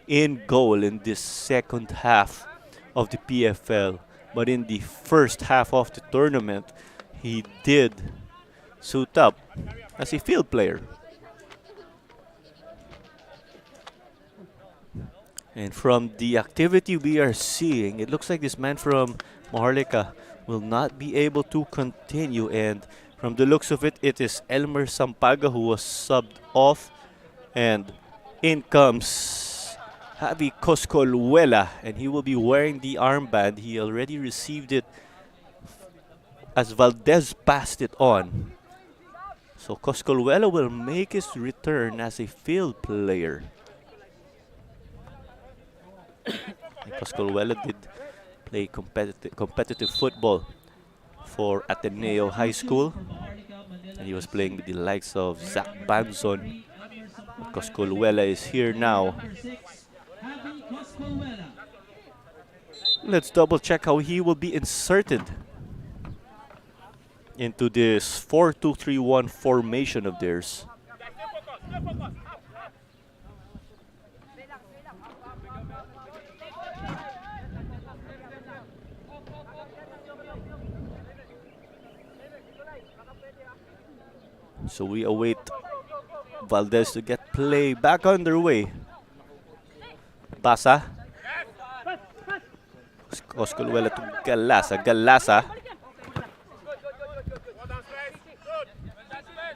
in goal in this second half of the PFL. But in the first half of the tournament, he did suit up as a field player. And from the activity we are seeing, it looks like this man from Maharlika will not be able to continue. And from the looks of it, it is Elmer Sampaga who was subbed off. And in comes Javi Coscolhuela, and he will be wearing the armband. He already received it as Valdez passed it on. So Coscolhuela will make his return as a field player. And Coscolhuela did play competitive football for Ateneo High School. And he was playing with the likes of Zach Banzon. Coscolhuela is here now. Let's double check how he will be inserted into this 4-2-3-1 formation of theirs. So we await Valdez to get play back underway. Basa. Coscolhuela to Galasa. Galasa.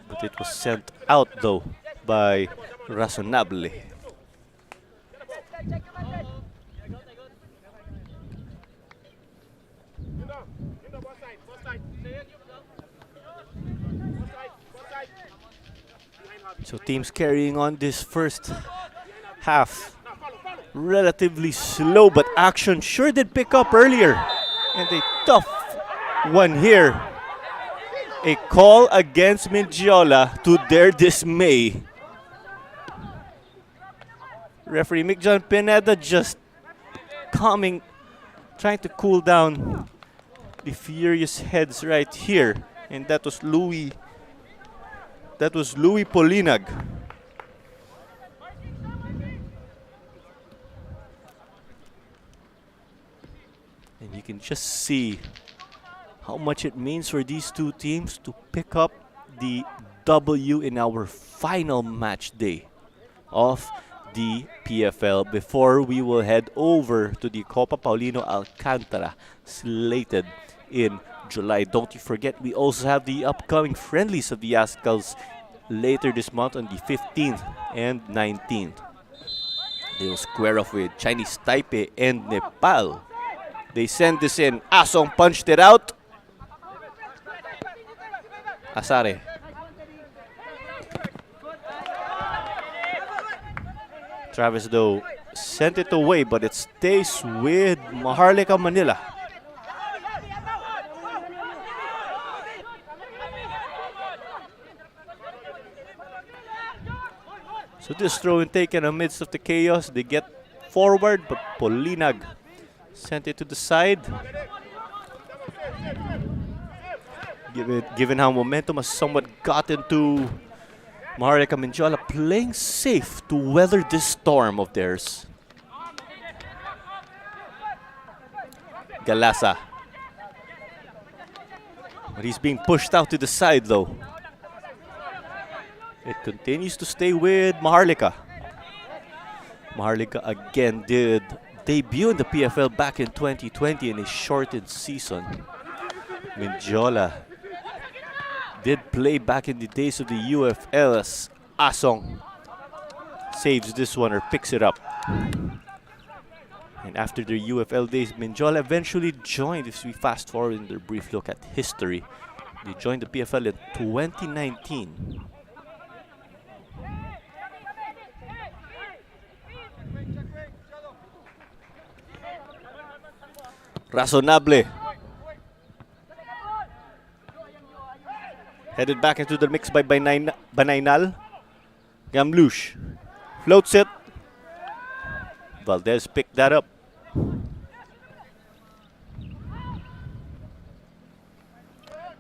But it was sent out though by Razonable. So teams carrying on this first half. Relatively slow, but action sure did pick up earlier. And a tough one here. A call against Mendiola to their dismay. Referee Mick John Pineda just calming, trying to cool down the furious heads right here. And that was Louis Polinag. And you can just see how much it means for these two teams to pick up the W in our final match day of the PFL before we will head over to the Copa Paulino Alcantara slated in July. Don't you forget, we also have the upcoming friendlies of the Azkals later this month on the 15th and 19th. They will square off with Chinese Taipei and Nepal. They send this in. Asong punched it out. Asare. Travis, though, sent it away, but it stays with Maharlika Manila. So this throw-in taken amidst of the chaos. They get forward, but Polinag sent it to the side. Given how momentum has somewhat gotten to Maharlika Mendiola, playing safe to weather this storm of theirs. Galasa. But he's being pushed out to the side though. It continues to stay with Maharlika. Maharlika again did debut in the PFL back in 2020 in a shortened season. Mendiola did play back in the days of the UFL as Asong saves this one or picks it up. And after their UFL days, Mendiola eventually joined, if we fast forward in their brief look at history, they joined the PFL in 2019. Razonable. Headed back into the mix by Banaynal. Gamlush floats it. Valdez picked that up.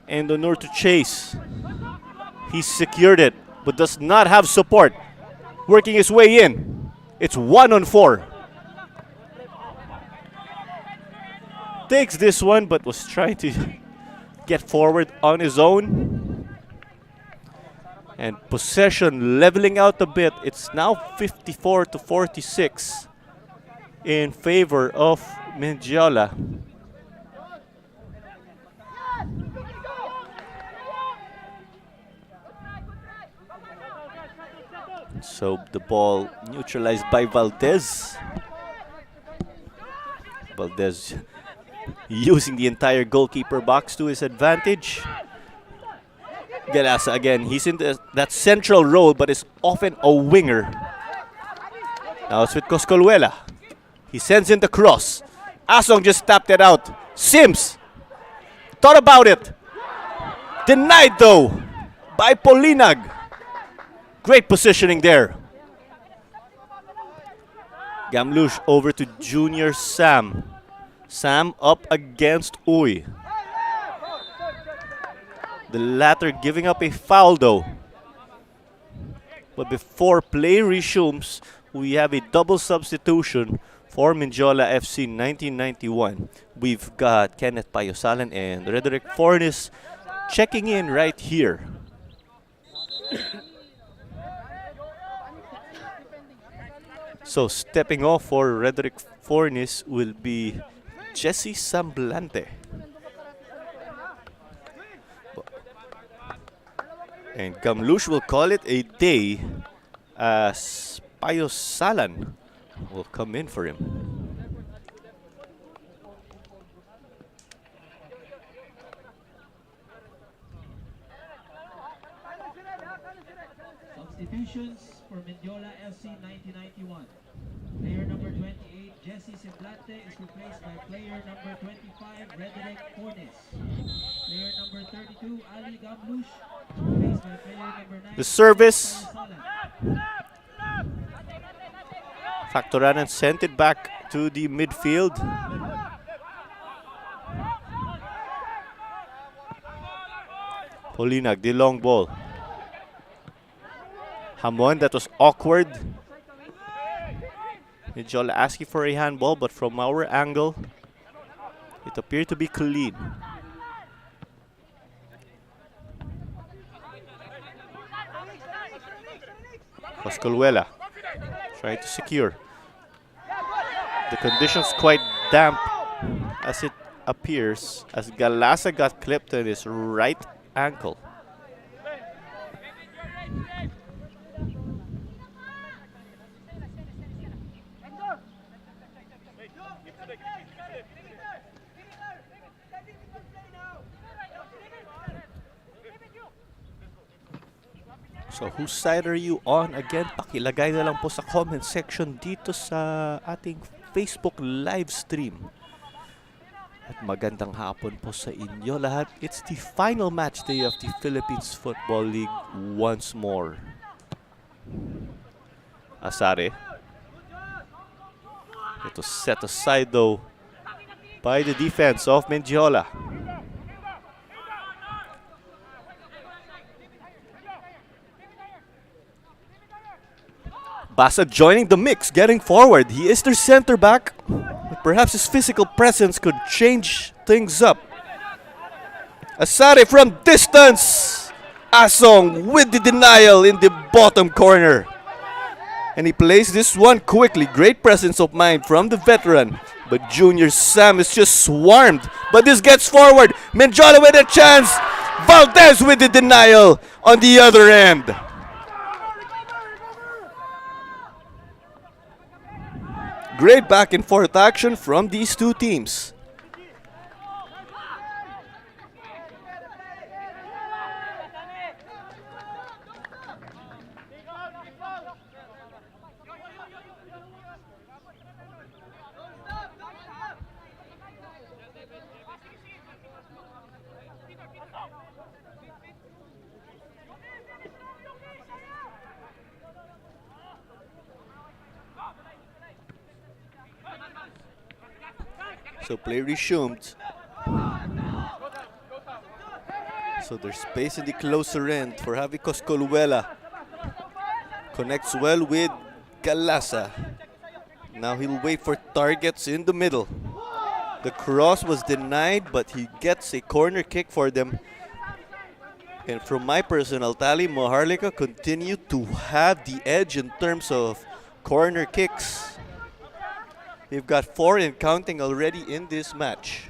And Honor to chase. He secured it, but does not have support. Working his way in. It's 1-on-4. Takes this one, but was trying to get forward on his own. And possession leveling out a bit. It's now 54-46. in favor of Mendiola. So the ball neutralized by Valdez. Valdez using the entire goalkeeper box to his advantage. Galasa again, he's in that central role but is often a winger. Now it's with Coscolluela. He sends in the cross. Asong just tapped it out. Sims thought about it. Denied though by Polinag. Great positioning there. Gamlush over to Junior Sam. Sam up against Uy. The latter giving up a foul though. But before play resumes, we have a double substitution for Mendiola FC 1991. We've got Kenneth Payosalan and Rederick Fornes checking in right here. So stepping off for Rederick Fornes will be Jesse Samblante. And Gamlush will call it a day as Payosalan will come in for him.
Substitutions for Mendiola FC 1991. Player number 28, Jesse Semblante, is replaced by player number 25, Rederick Fornes. Player number 32, Ali Gamlush, is replaced by player number 9.
The service. Factoranan sent it back to the midfield. Polinag, the long ball. Hamon, that was awkward. Mendiola asking for a handball, but from our angle, it appeared to be clean. Coscolluela trying to secure. The conditions quite damp as it appears, as Galasa got clipped in his right ankle. So whose side are you on? Again, pakilagay na lang po sa comment section dito sa ating Facebook live stream. At magandang hapon po sa inyo lahat. It's the final match day of the Philippines Football League once more. Asare. It was set aside though by the defense of Mendiola. Basa joining the mix, getting forward. He is their center back. Perhaps his physical presence could change things up. Asare from distance. Asong with the denial in the bottom corner. And he plays this one quickly. Great presence of mind from the veteran. But Junior Sam is just swarmed. But this gets forward. Mendiola with a chance. Valdez with the denial on the other end. Great back and forth action from these two teams. So play resumed. So there's space in the closer end for Javi Coscolluela. Connects well with Galasa. Now he'll wait for targets in the middle. The cross was denied, but he gets a corner kick for them. And from my personal tally, Maharlika continue to have the edge in terms of corner kicks. They've got 4 and counting already in this match.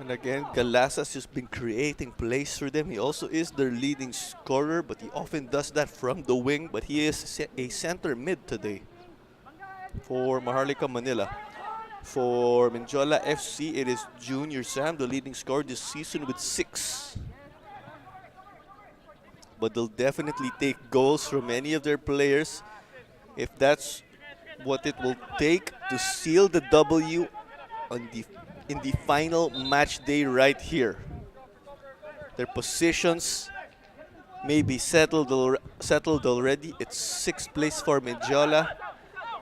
And again, Galassa's just been creating plays for them. He also is their leading scorer, but he often does that from the wing. But he is a center mid today for Maharlika Manila. For Mendiola FC, it is Junior Sam, the leading scorer this season with 6. But they'll definitely take goals from any of their players if that's what it will take to seal the W on in the final match day right here. Their positions may be settled already. It's 6th place for Mendiola,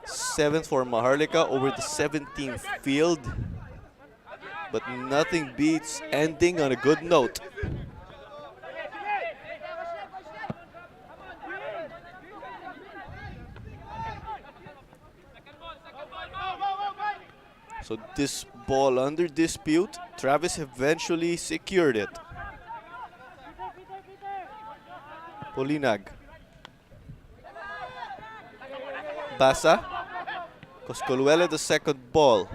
7th for Maharlika over the 17th field. But nothing beats ending on a good note. So this ball under dispute, Travis eventually secured it. Polinag. Basa. Coscoluela the second ball.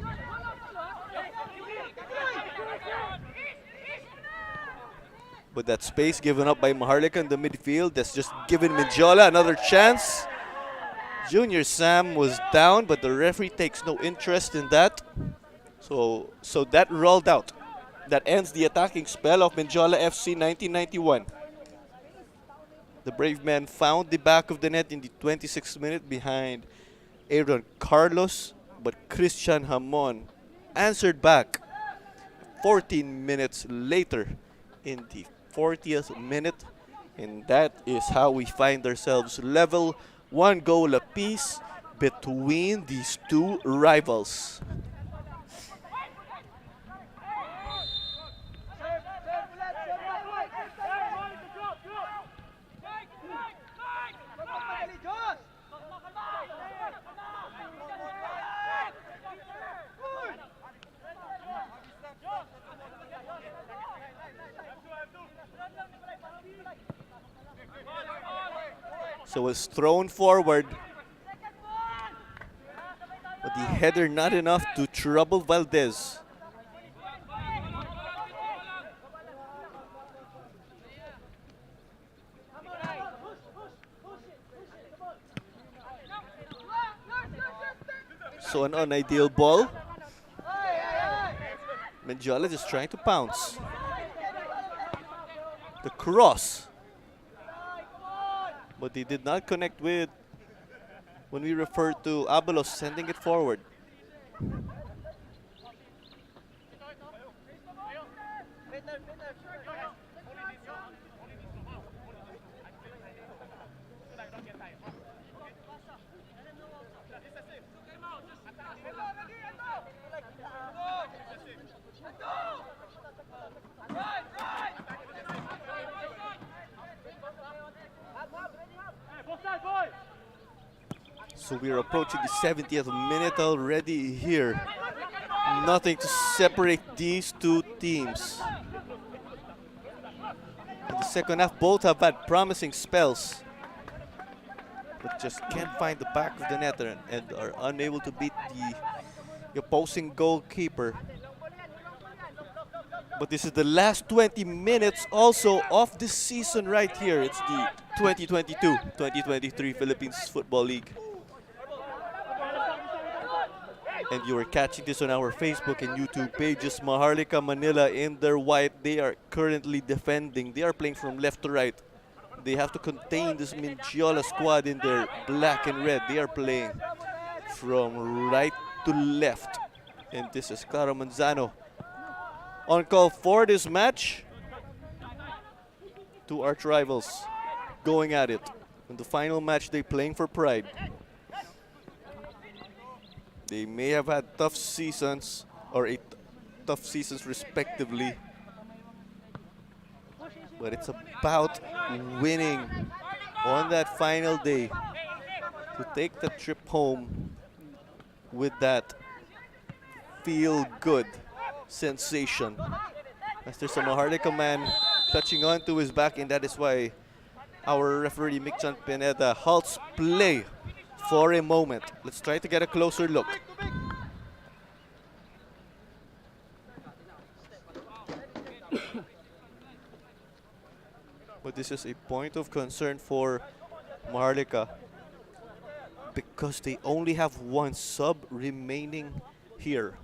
But that space given up by Maharlika in the midfield, that's just given Mendiola another chance. Junior Sam was down, but the referee takes no interest in that. So that rolled out. That ends the attacking spell of Mendiola FC 1991. The Brave Men found the back of the net in the 26th minute behind Aaron Carlos, but Christian Hamon answered back 14 minutes later in the 40th minute. And that is how we find ourselves level, 1 goal apiece between these two rivals. So it's thrown forward, but the header not enough to trouble Valdez. So an unideal ball. Mendiola just trying to pounce. The cross. But they did not connect with when we refer to Abalos sending it forward. So we're approaching the 70th minute already here. Nothing to separate these two teams. In the second half, both have had promising spells, but just can't find the back of the net and are unable to beat the opposing goalkeeper. But this is the last 20 minutes also of this season right here. It's the 2022-2023 Philippines Football League. And you are catching this on our Facebook and YouTube pages. Maharlika Manila in their white. They are currently defending. They are playing from left to right. They have to contain this Mendiola squad in their black and red. They are playing from right to left. And this is Claro Manzano on call for this match. Two arch rivals going at it. In the final match, they playing for pride. They may have had tough seasons, or tough seasons respectively, but it's about winning on that final day to to take the trip home with that feel-good sensation. As there's a Maharlika man touching onto his back, and that is why our referee Mick Pineda halts play for a moment. Let's try to get a closer look. But this is a point of concern for Maharlika because they only have one sub remaining here.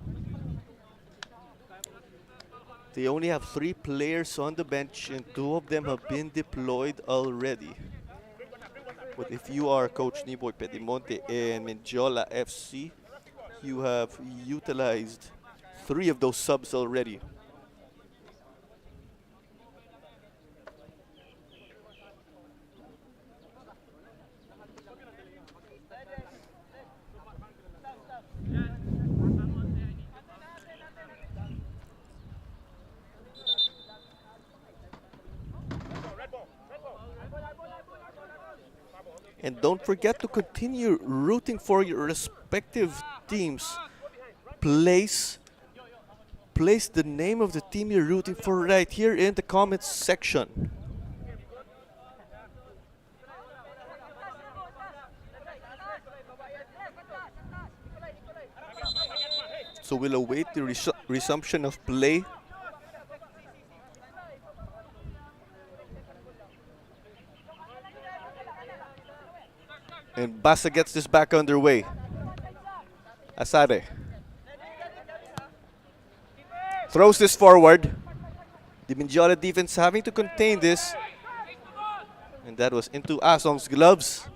They only have 3 players on the bench and 2 of them have been deployed already. But if you are Coach Niboy Pedimonte and Mendiola FC, you have utilized 3 of those subs already. And don't forget to continue rooting for your respective teams. Place the name of the team you're rooting for right here in the comments section. So we'll await the resumption of play. And Basa gets this back underway. Asare throws this forward. The Mendiola defense having to contain this. And that was into Asong's gloves.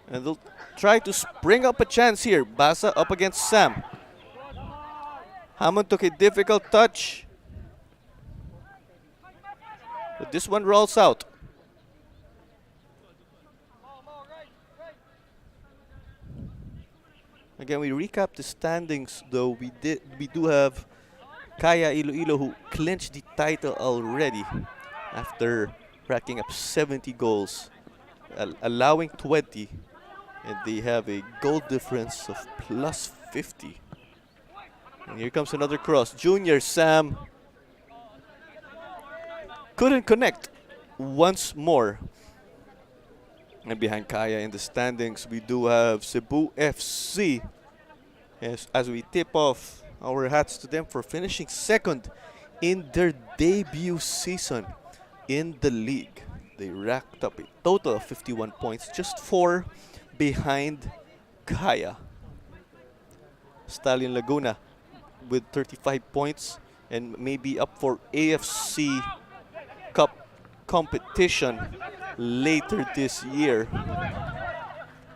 And they'll try to spring up a chance here. Basa up against Sam. Hammond took a difficult touch. But this one rolls out. Again, we recap the standings, though. We do have Kaya Iloilo, who clinched the title already after racking up 70 goals, allowing 20, and they have a goal difference of plus 50. And here comes another cross. Junior Sam couldn't connect once more. And behind Kaya in the standings, we do have Cebu FC. As we tip off our hats to them for finishing second in their debut season in the league. They racked up a total of 51 points, just 4 behind Kaya. Stallion Laguna with 35 points and maybe up for AFC Cup competition later this year.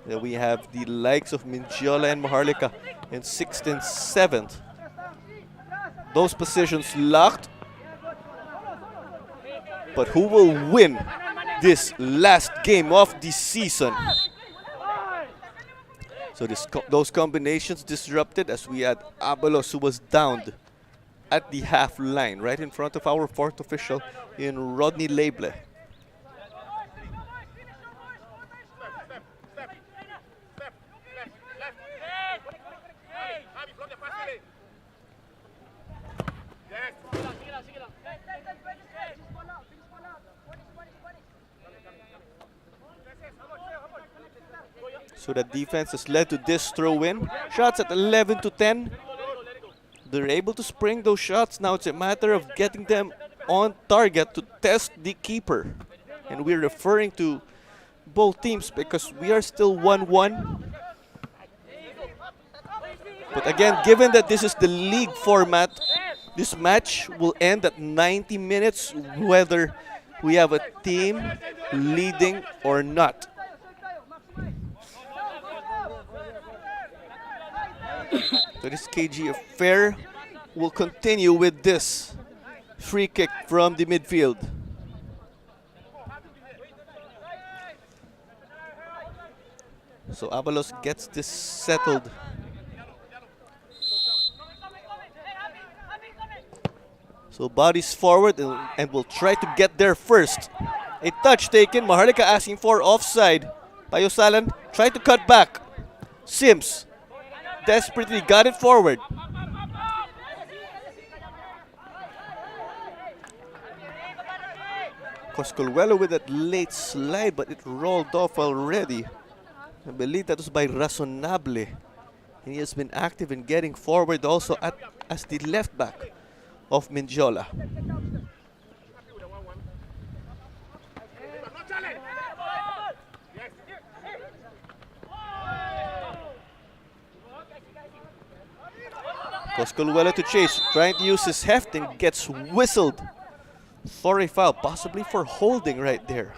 Then we have the likes of Mendiola and Maharlika in 6th and 7th. Those positions locked. But who will win this last game of the season? So those combinations disrupted as we had Abalos, who was downed at the half line, right in front of our 4th official in Rodney Leble. So the defense has led to this throw-in. Shots at 11 to 10. They're able to spring those shots. Now it's a matter of getting them on target to test the keeper. And we're referring to both teams because we are still 1-1. But again, given that this is the league format, this match will end at 90 minutes whether we have a team leading or not. So this KG affair will continue with this free kick from the midfield. So Abalos gets this settled. So bodies forward and will try to get there first. A touch taken, Maharlika asking for offside. Payosalan tried to cut back. Sims desperately got it forward. Coscolwello with that late slide, but it rolled off already. I believe that was by Razonable. And he has been active in getting forward also as the left back of Mendiola. Coscolwello to chase, trying to use his heft and gets whistled for a foul, possibly for holding right there.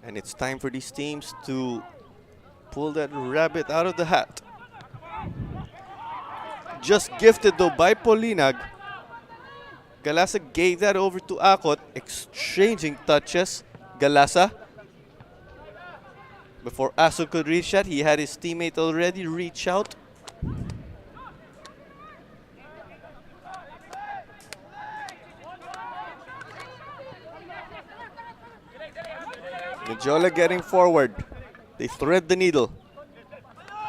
And it's time for these teams to pull that rabbit out of the hat. Just gifted though by Polinag. Galasa gave that over to Akot, exchanging touches. Galasa, before Aso could reach that, he had his teammate already reach out. Mendiola getting forward. They thread the needle.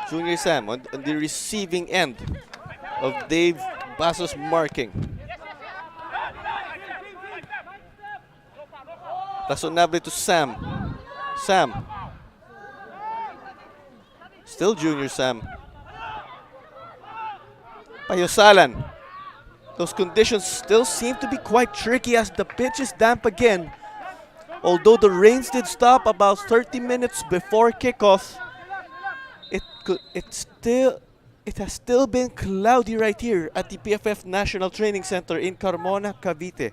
Junior Sam on the receiving end of Dave Baso's marking. Razonable to Sam. Sam. Still Junior Sam. Payosalan. Those conditions still seem to be quite tricky as the pitch is damp again. Although the rains did stop about 30 minutes before kickoff, it has still been cloudy right here at the PFF National Training Center in Carmona, Cavite.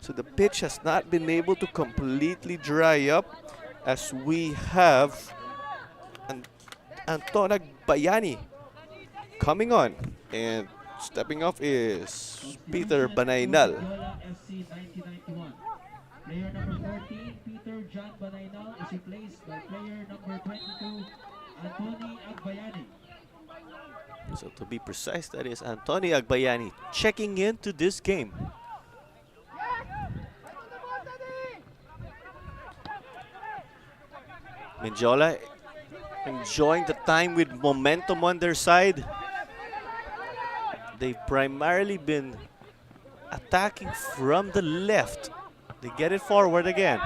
So the pitch has not been able to completely dry up as we have Antonag Bayani coming on. And stepping off is Peter Banaynal.
Mendiola FC 1991. Player number 14, Peter John Banaynal, is replaced by player number 22, Antony Agbayani.
So to be precise, that is Antony Agbayani checking into this game. Mendiola enjoying the time with momentum on their side. They've primarily been attacking from the left. They get it forward again.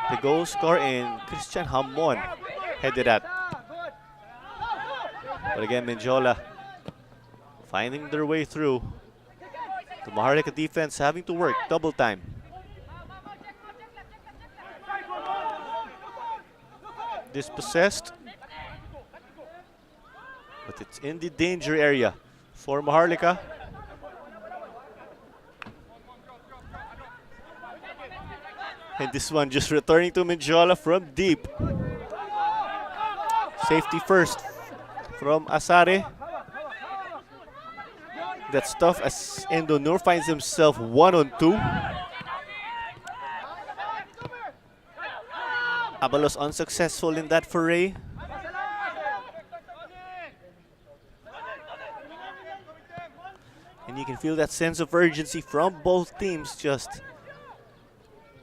The goal scorer in Christian Hamon headed at. But again, Mendiola finding their way through. The Maharlika defense having to work double time. Dispossessed, but it's in the danger area for Maharlika. And this one just returning to Mendiola from deep. Safety first from Asare. That's tough as Endonur finds himself 1-on-2. Abalos unsuccessful in that foray. And you can feel that sense of urgency from both teams, just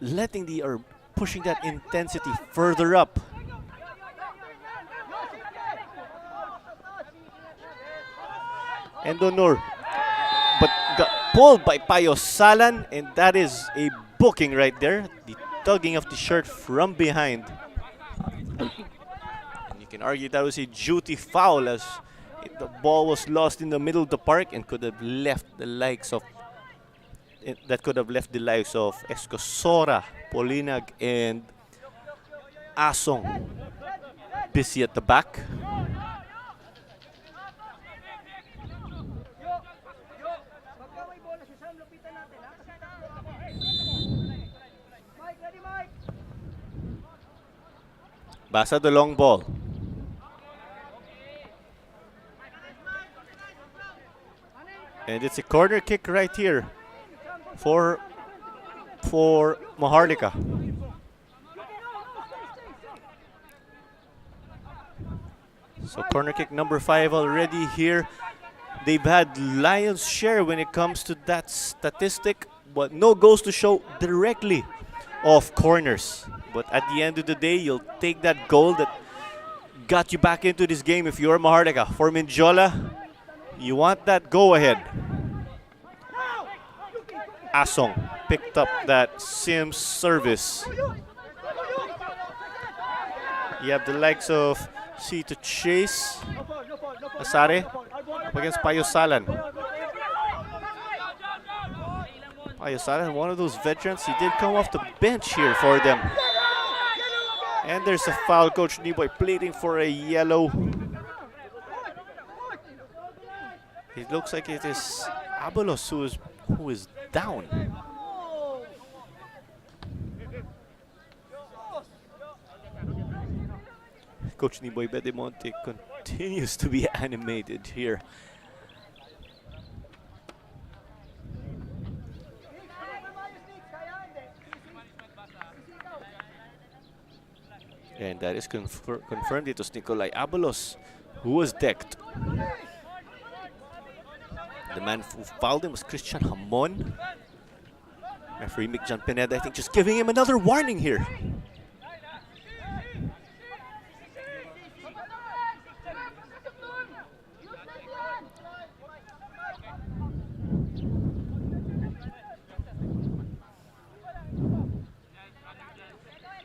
letting or pushing that intensity further up. Endonur, but got pulled by Payosalan, and that is a booking right there. The tugging of the shirt from behind. And you can argue that was a duty foul as the ball was lost in the middle of the park and could have left the likes of Escosora, Polinag, and Asong busy at the back. Basa the long ball. And it's a corner kick right here for So corner kick number 5 already here. They've had lion's share when it comes to that statistic, but no goals to show directly off corners. But at the end of the day, you'll take that goal that got you back into this game if you're Maharlika. For Mendiola, you want that go-ahead. Asong picked up that Sims service. You have the likes of C to Chase, Asare up against Payosalan. Payosalan, one of those veterans, he did come off the bench here for them. And there's a foul. Coach Niboy pleading for a yellow. It looks like it is Abalos who is down. Coach Niboy Bedemonte continues to be animated here. And that is confirmed. It was Nicolai Abalos who was decked. The man who fouled him was Christian Hamon. Referee Mick John Pineda, I think, just giving him another warning here.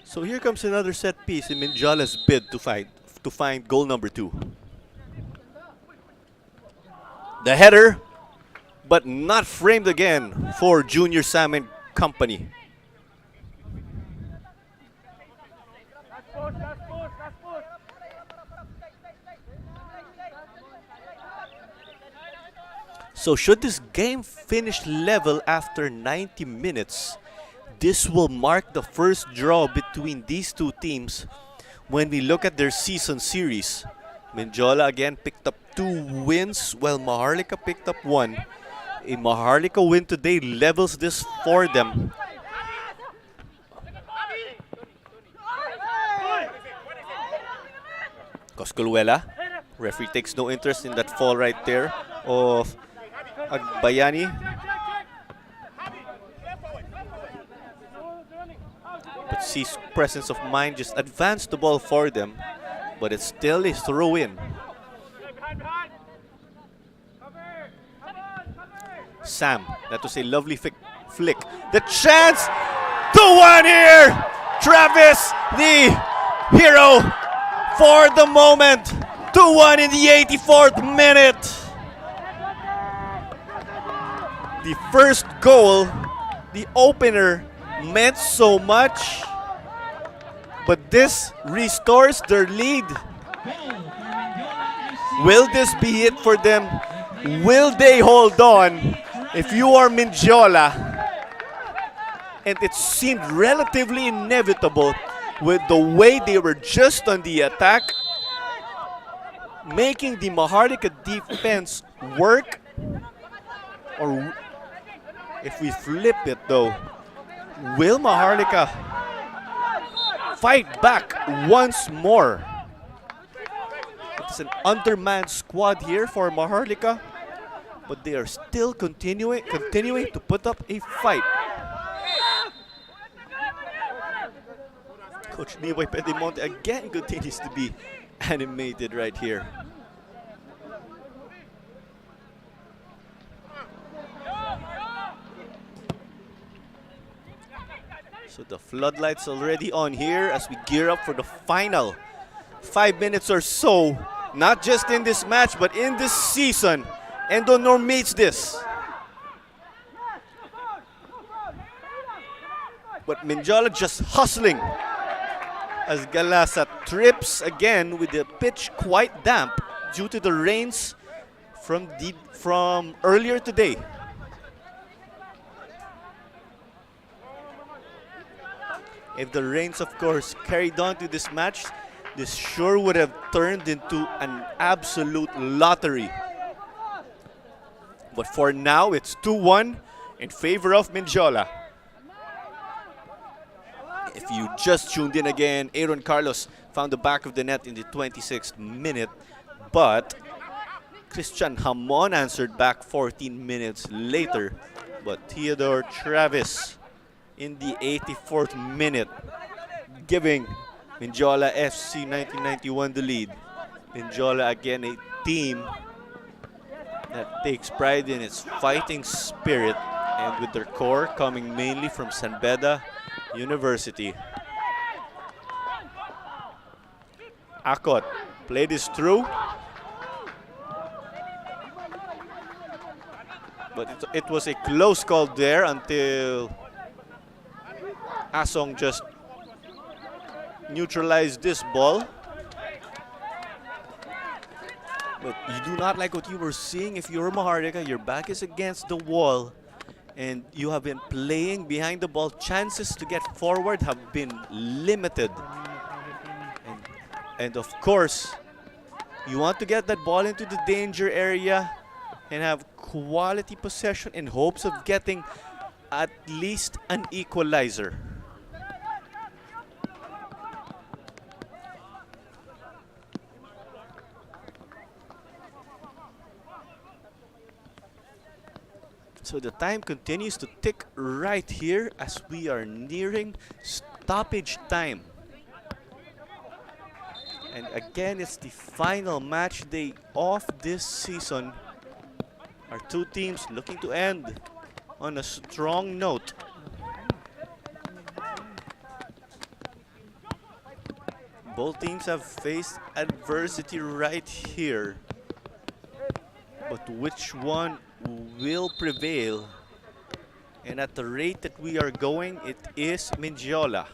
So here comes another set piece in Mendiola's bid to find goal number 2. The header, but not framed again for Junior Sam and company. So should this game finish level after 90 minutes, this will mark the first draw between these two teams when we look at their season series. Mendiola again picked up 2 wins while Maharlika picked up 1. A Maharlika win today levels this for them. Coscoluela, referee takes no interest in that fall right there of Agbayani. But C's presence of mind just advanced the ball for them, but it's still a throw-in. Sam, that was a lovely flick. The chance! 2-1 here! Travis, the hero for the moment. 2-1 in the 84th minute. The first goal, the opener, meant so much, but this restores their lead. Will this be it for them? Will they hold on? If you are Mendiola, and it seemed relatively inevitable with the way they were just on the attack, making the Maharlika defense work, or if we flip it though, will Maharlika fight back once more? It's an undermanned squad here for Maharlika, but they are still continuing to put up a fight. Coach Niboy Pedimonte again continues to be animated right here. So the floodlights already on here as we gear up for the final 5 minutes or so, not just in this match but in this season. Endonor meets this. But Mendiola just hustling as Galasa trips again with the pitch quite damp due to the rains from earlier today. If the rains, of course, carried on to this match, this sure would have turned into an absolute lottery. But for now, it's 2-1 in favor of Mendiola. If you just tuned in again, Aaron Carlos found the back of the net in the 26th minute, but Christian Hamon answered back 14 minutes later. But Theodore Travis in the 84th minute, giving Mendiola FC 1991 the lead. Mendiola, again, a team that takes pride in its fighting spirit, and with their core coming mainly from San Beda University. Akot played this through, but it was a close call there until Asong just neutralized this ball. But you do not like what you were seeing. If you're Maharlika, your back is against the wall and you have been playing behind the ball. Chances to get forward have been limited. And of course, you want to get that ball into the danger area and have quality possession in hopes of getting at least an equalizer. So the time continues to tick right here as we are nearing stoppage time. And again, it's the final match day of this season. Our two teams looking to end on a strong note. Both teams have faced adversity right here. But which one will prevail? And at the rate that we are going, it is Mendiola.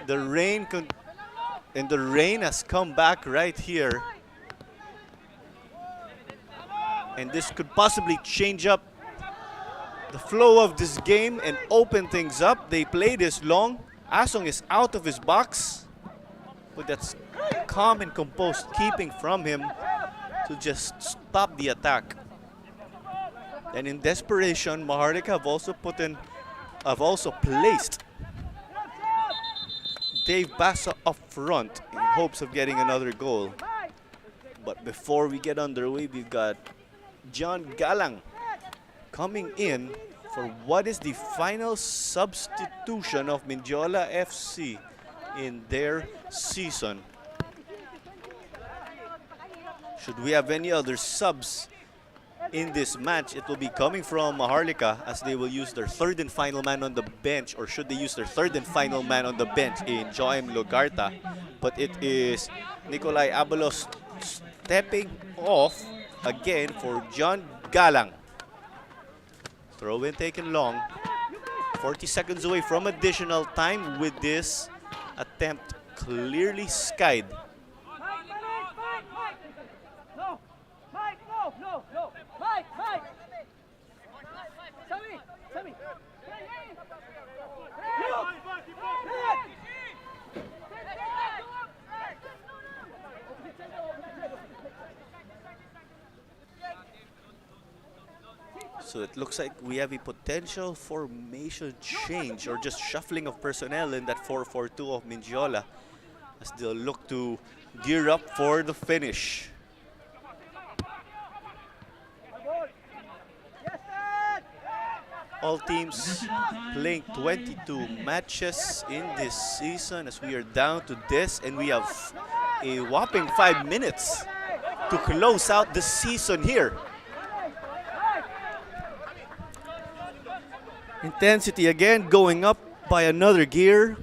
The rain has come back right here. And this could possibly change up the flow of this game and open things up. They play this long. Asong is out of his box. But that's calm and composed keeping from him to just stop the attack. And in desperation, Maharlika have also placed Dave Bassa up front in hopes of getting another goal. But before we get underway, we've got John Galang coming in for what is the final substitution of Mendiola FC in their season. Should we have any other subs in this match, it will be coming from Maharlika, as they will use their third and final man on the bench, or should they use their third and final man on the bench in Joem Logarta. But it is Nikolai Abalos stepping off again for John Galang. Throw in taken long. 40 seconds away from additional time with this attempt clearly skied. So it looks like we have a potential formation change or just shuffling of personnel in that 4-4-2 of Mendiola as they'll look to gear up for the finish. All teams playing 22 matches in this season as we are down to this, and we have a whopping 5 minutes to close out the season here. Intensity again going up by another gear.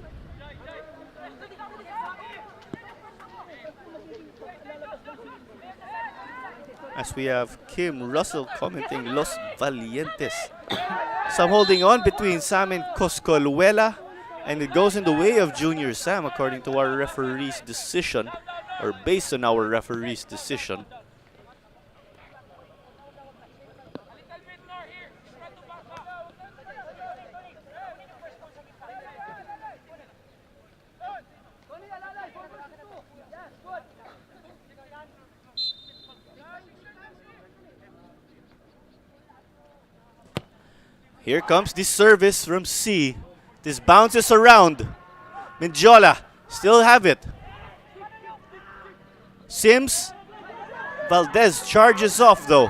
As we have Kim Russell commenting Los Valientes. Some holding on between Sam and Coscoluela, and it goes in the way of Junior Sam according to our referee's decision, or based on our referee's decision. Here comes the service from C. This bounces around. Mendiola still have it. Sims. Valdez charges off though.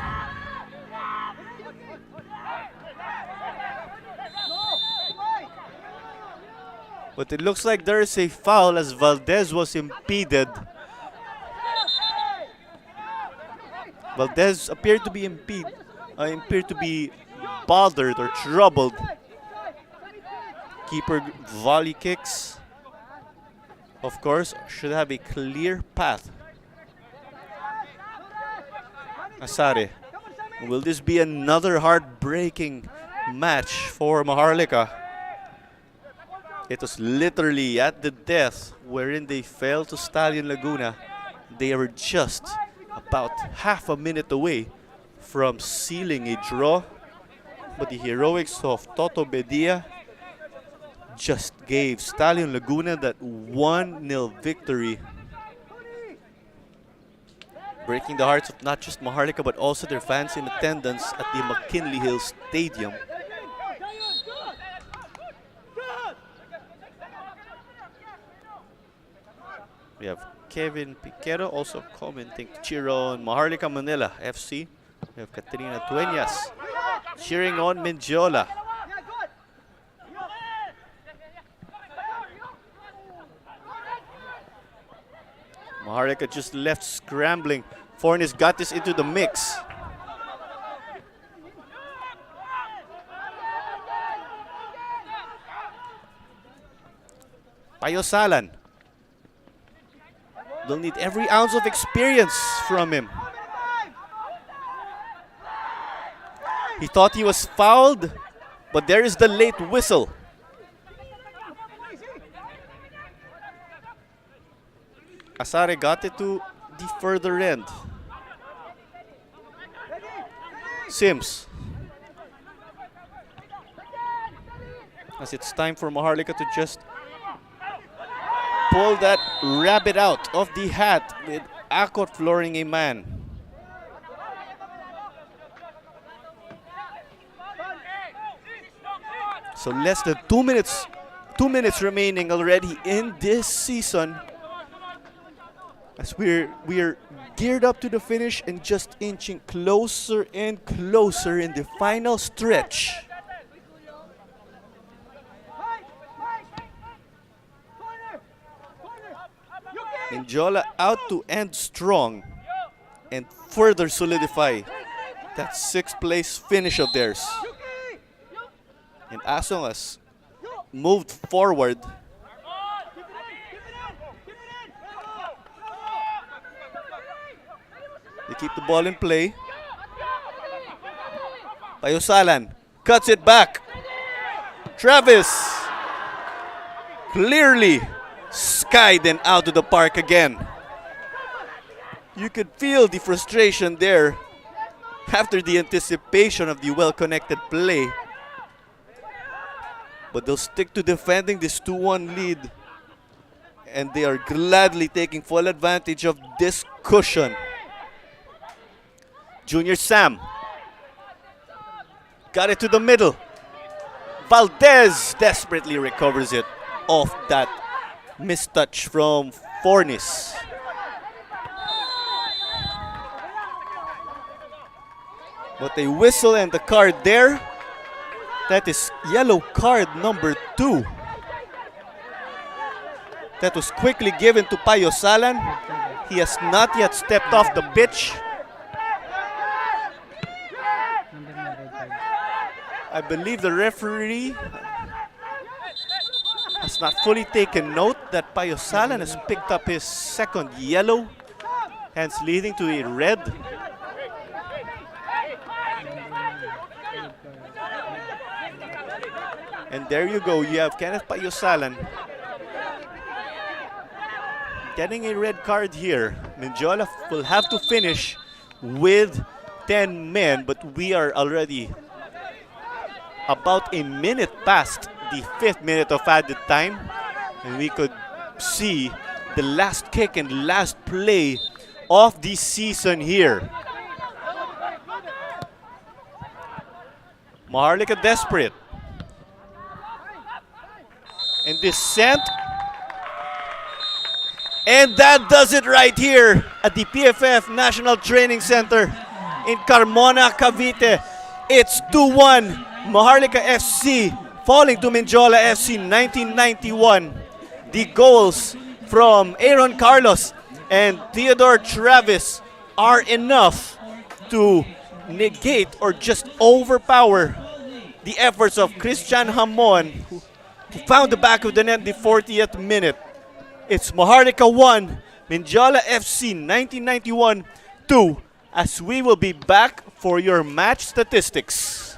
But it looks like there is a foul as Valdez was impeded. Valdez appeared to be bothered or troubled. Keeper volley kicks. Of course, should have a clear path. Asare. Will this be another heartbreaking match for Maharlika? It was literally at the death wherein they fell to Stallion Laguna. They were just about half a minute away from sealing a draw. But the heroics of Toto Bedia just gave Stallion Laguna that 1-0 victory. Breaking the hearts of not just Maharlika but also their fans in attendance at the McKinley Hill Stadium. We have Kevin Piquero also commenting to cheer on Maharlika Manila FC. We have Katrina Dueñas cheering on Mendiola. Maharlika just left scrambling. Fornis got this into the mix. Payosalan. They'll need every ounce of experience from him. He thought he was fouled, but there is the late whistle. Asare got it to the further end. Sims. As it's time for Maharlika to just pull that rabbit out of the hat with Akot flooring a man. So less than 2 minutes remaining already in this season. As we're geared up to the finish and just inching closer and closer in the final stretch. Mendiola out to end strong and further solidify that 6th place finish of theirs. And as long as moved forward, they keep the ball in play. Payosalan cuts it back. Travis clearly skied and out of the park again. You could feel the frustration there after the anticipation of the well-connected play. But they'll stick to defending this 2-1 lead. And they are gladly taking full advantage of this cushion. Junior Sam got it to the middle. Valdez desperately recovers it off that mistouch from Fornis. But a whistle and the card there. That is yellow card number 2. That was quickly given to Payosalan. He has not yet stepped off the pitch. I believe the referee has not fully taken note that Payosalan has picked up his 2nd yellow, hence leading to a red. And there you go, you have Kenneth Payosalan getting a red card here. Mendiola will have to finish with 10 men, but we are already about a minute past the 5th minute of added time. And we could see the last kick and last play of the season here. Maharlika desperate. And this sent. And that does it right here at the PFF National Training Center in Carmona, Cavite. It's 2-1. Maharlika FC falling to Mendiola FC 1991. The goals from Aaron Carlos and Theodore Travis are enough to negate or just overpower the efforts of Christian Hamon, who found the back of the net in the 40th minute. It's Maharlika 1, Mendiola FC 1991 2, as we will be back for your match statistics.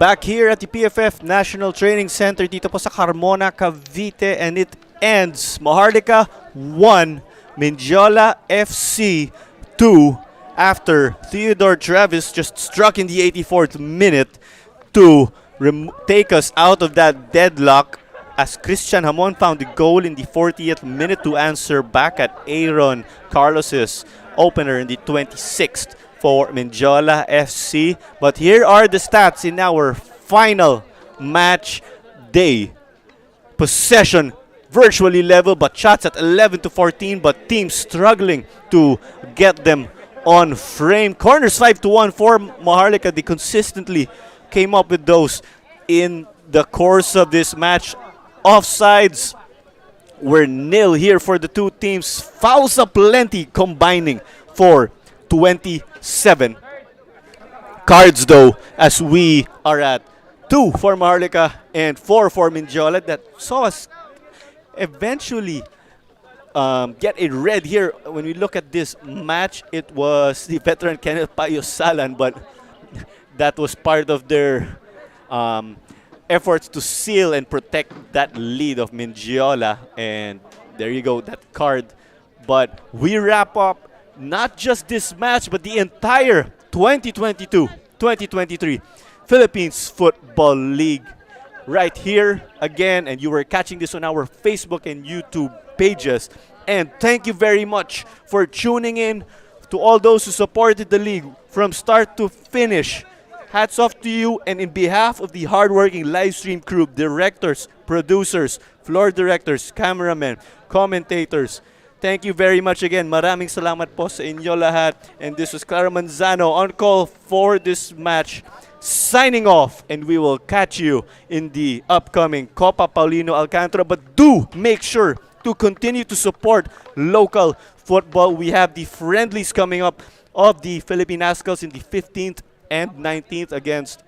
Back here at the PFF National Training Center dito po sa Carmona, Cavite, and it ends Maharlika 1, Mendiola FC 2 after Theodore Travis just struck in the 84th minute to take us out of that deadlock, as Christian Hamon found the goal in the 40th minute to answer back at Aaron Carlos's opener in the 26th for Mendiola FC. But here are the stats in our final match day. Possession virtually level, but shots at 11-14, but teams struggling to get them on frame. Corners 5-1 for Maharlika. They consistently came up with those in the course of this match. Offsides were nil here for the two teams. Fouls aplenty combining for 27 cards, though, as we are at 2 for Maharlika and 4 for Mendiola. That saw us eventually get a red here. When we look at this match, it was the veteran Kenneth Payo Salan, but that was part of their efforts to seal and protect that lead of Mendiola. And there you go, that card. But we wrap up not just this match, but the entire 2022-2023 Philippines Football League right here again. And you were catching this on our Facebook and YouTube pages. And thank you very much for tuning in. To all those who supported the league from start to finish, hats off to you. And in behalf of the hardworking live stream crew, directors, producers, floor directors, cameramen, commentators, thank you very much again. Maraming salamat po sa inyo lahat. And this was Clara Manzano on call for this match, signing off. And we will catch you in the upcoming Copa Paulino Alcantara. But do make sure to continue to support local football. We have the friendlies coming up of the Philippine Ascals in the 15th and 19th against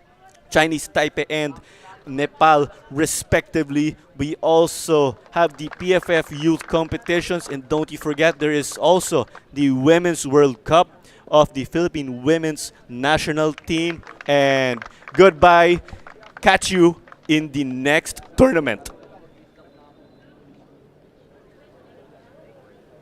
Chinese Taipei and Nepal, respectively. We also have the PFF youth competitions, and don't you forget, there is also the Women's World Cup of the Philippine Women's National Team. And goodbye. Catch you in the next tournament.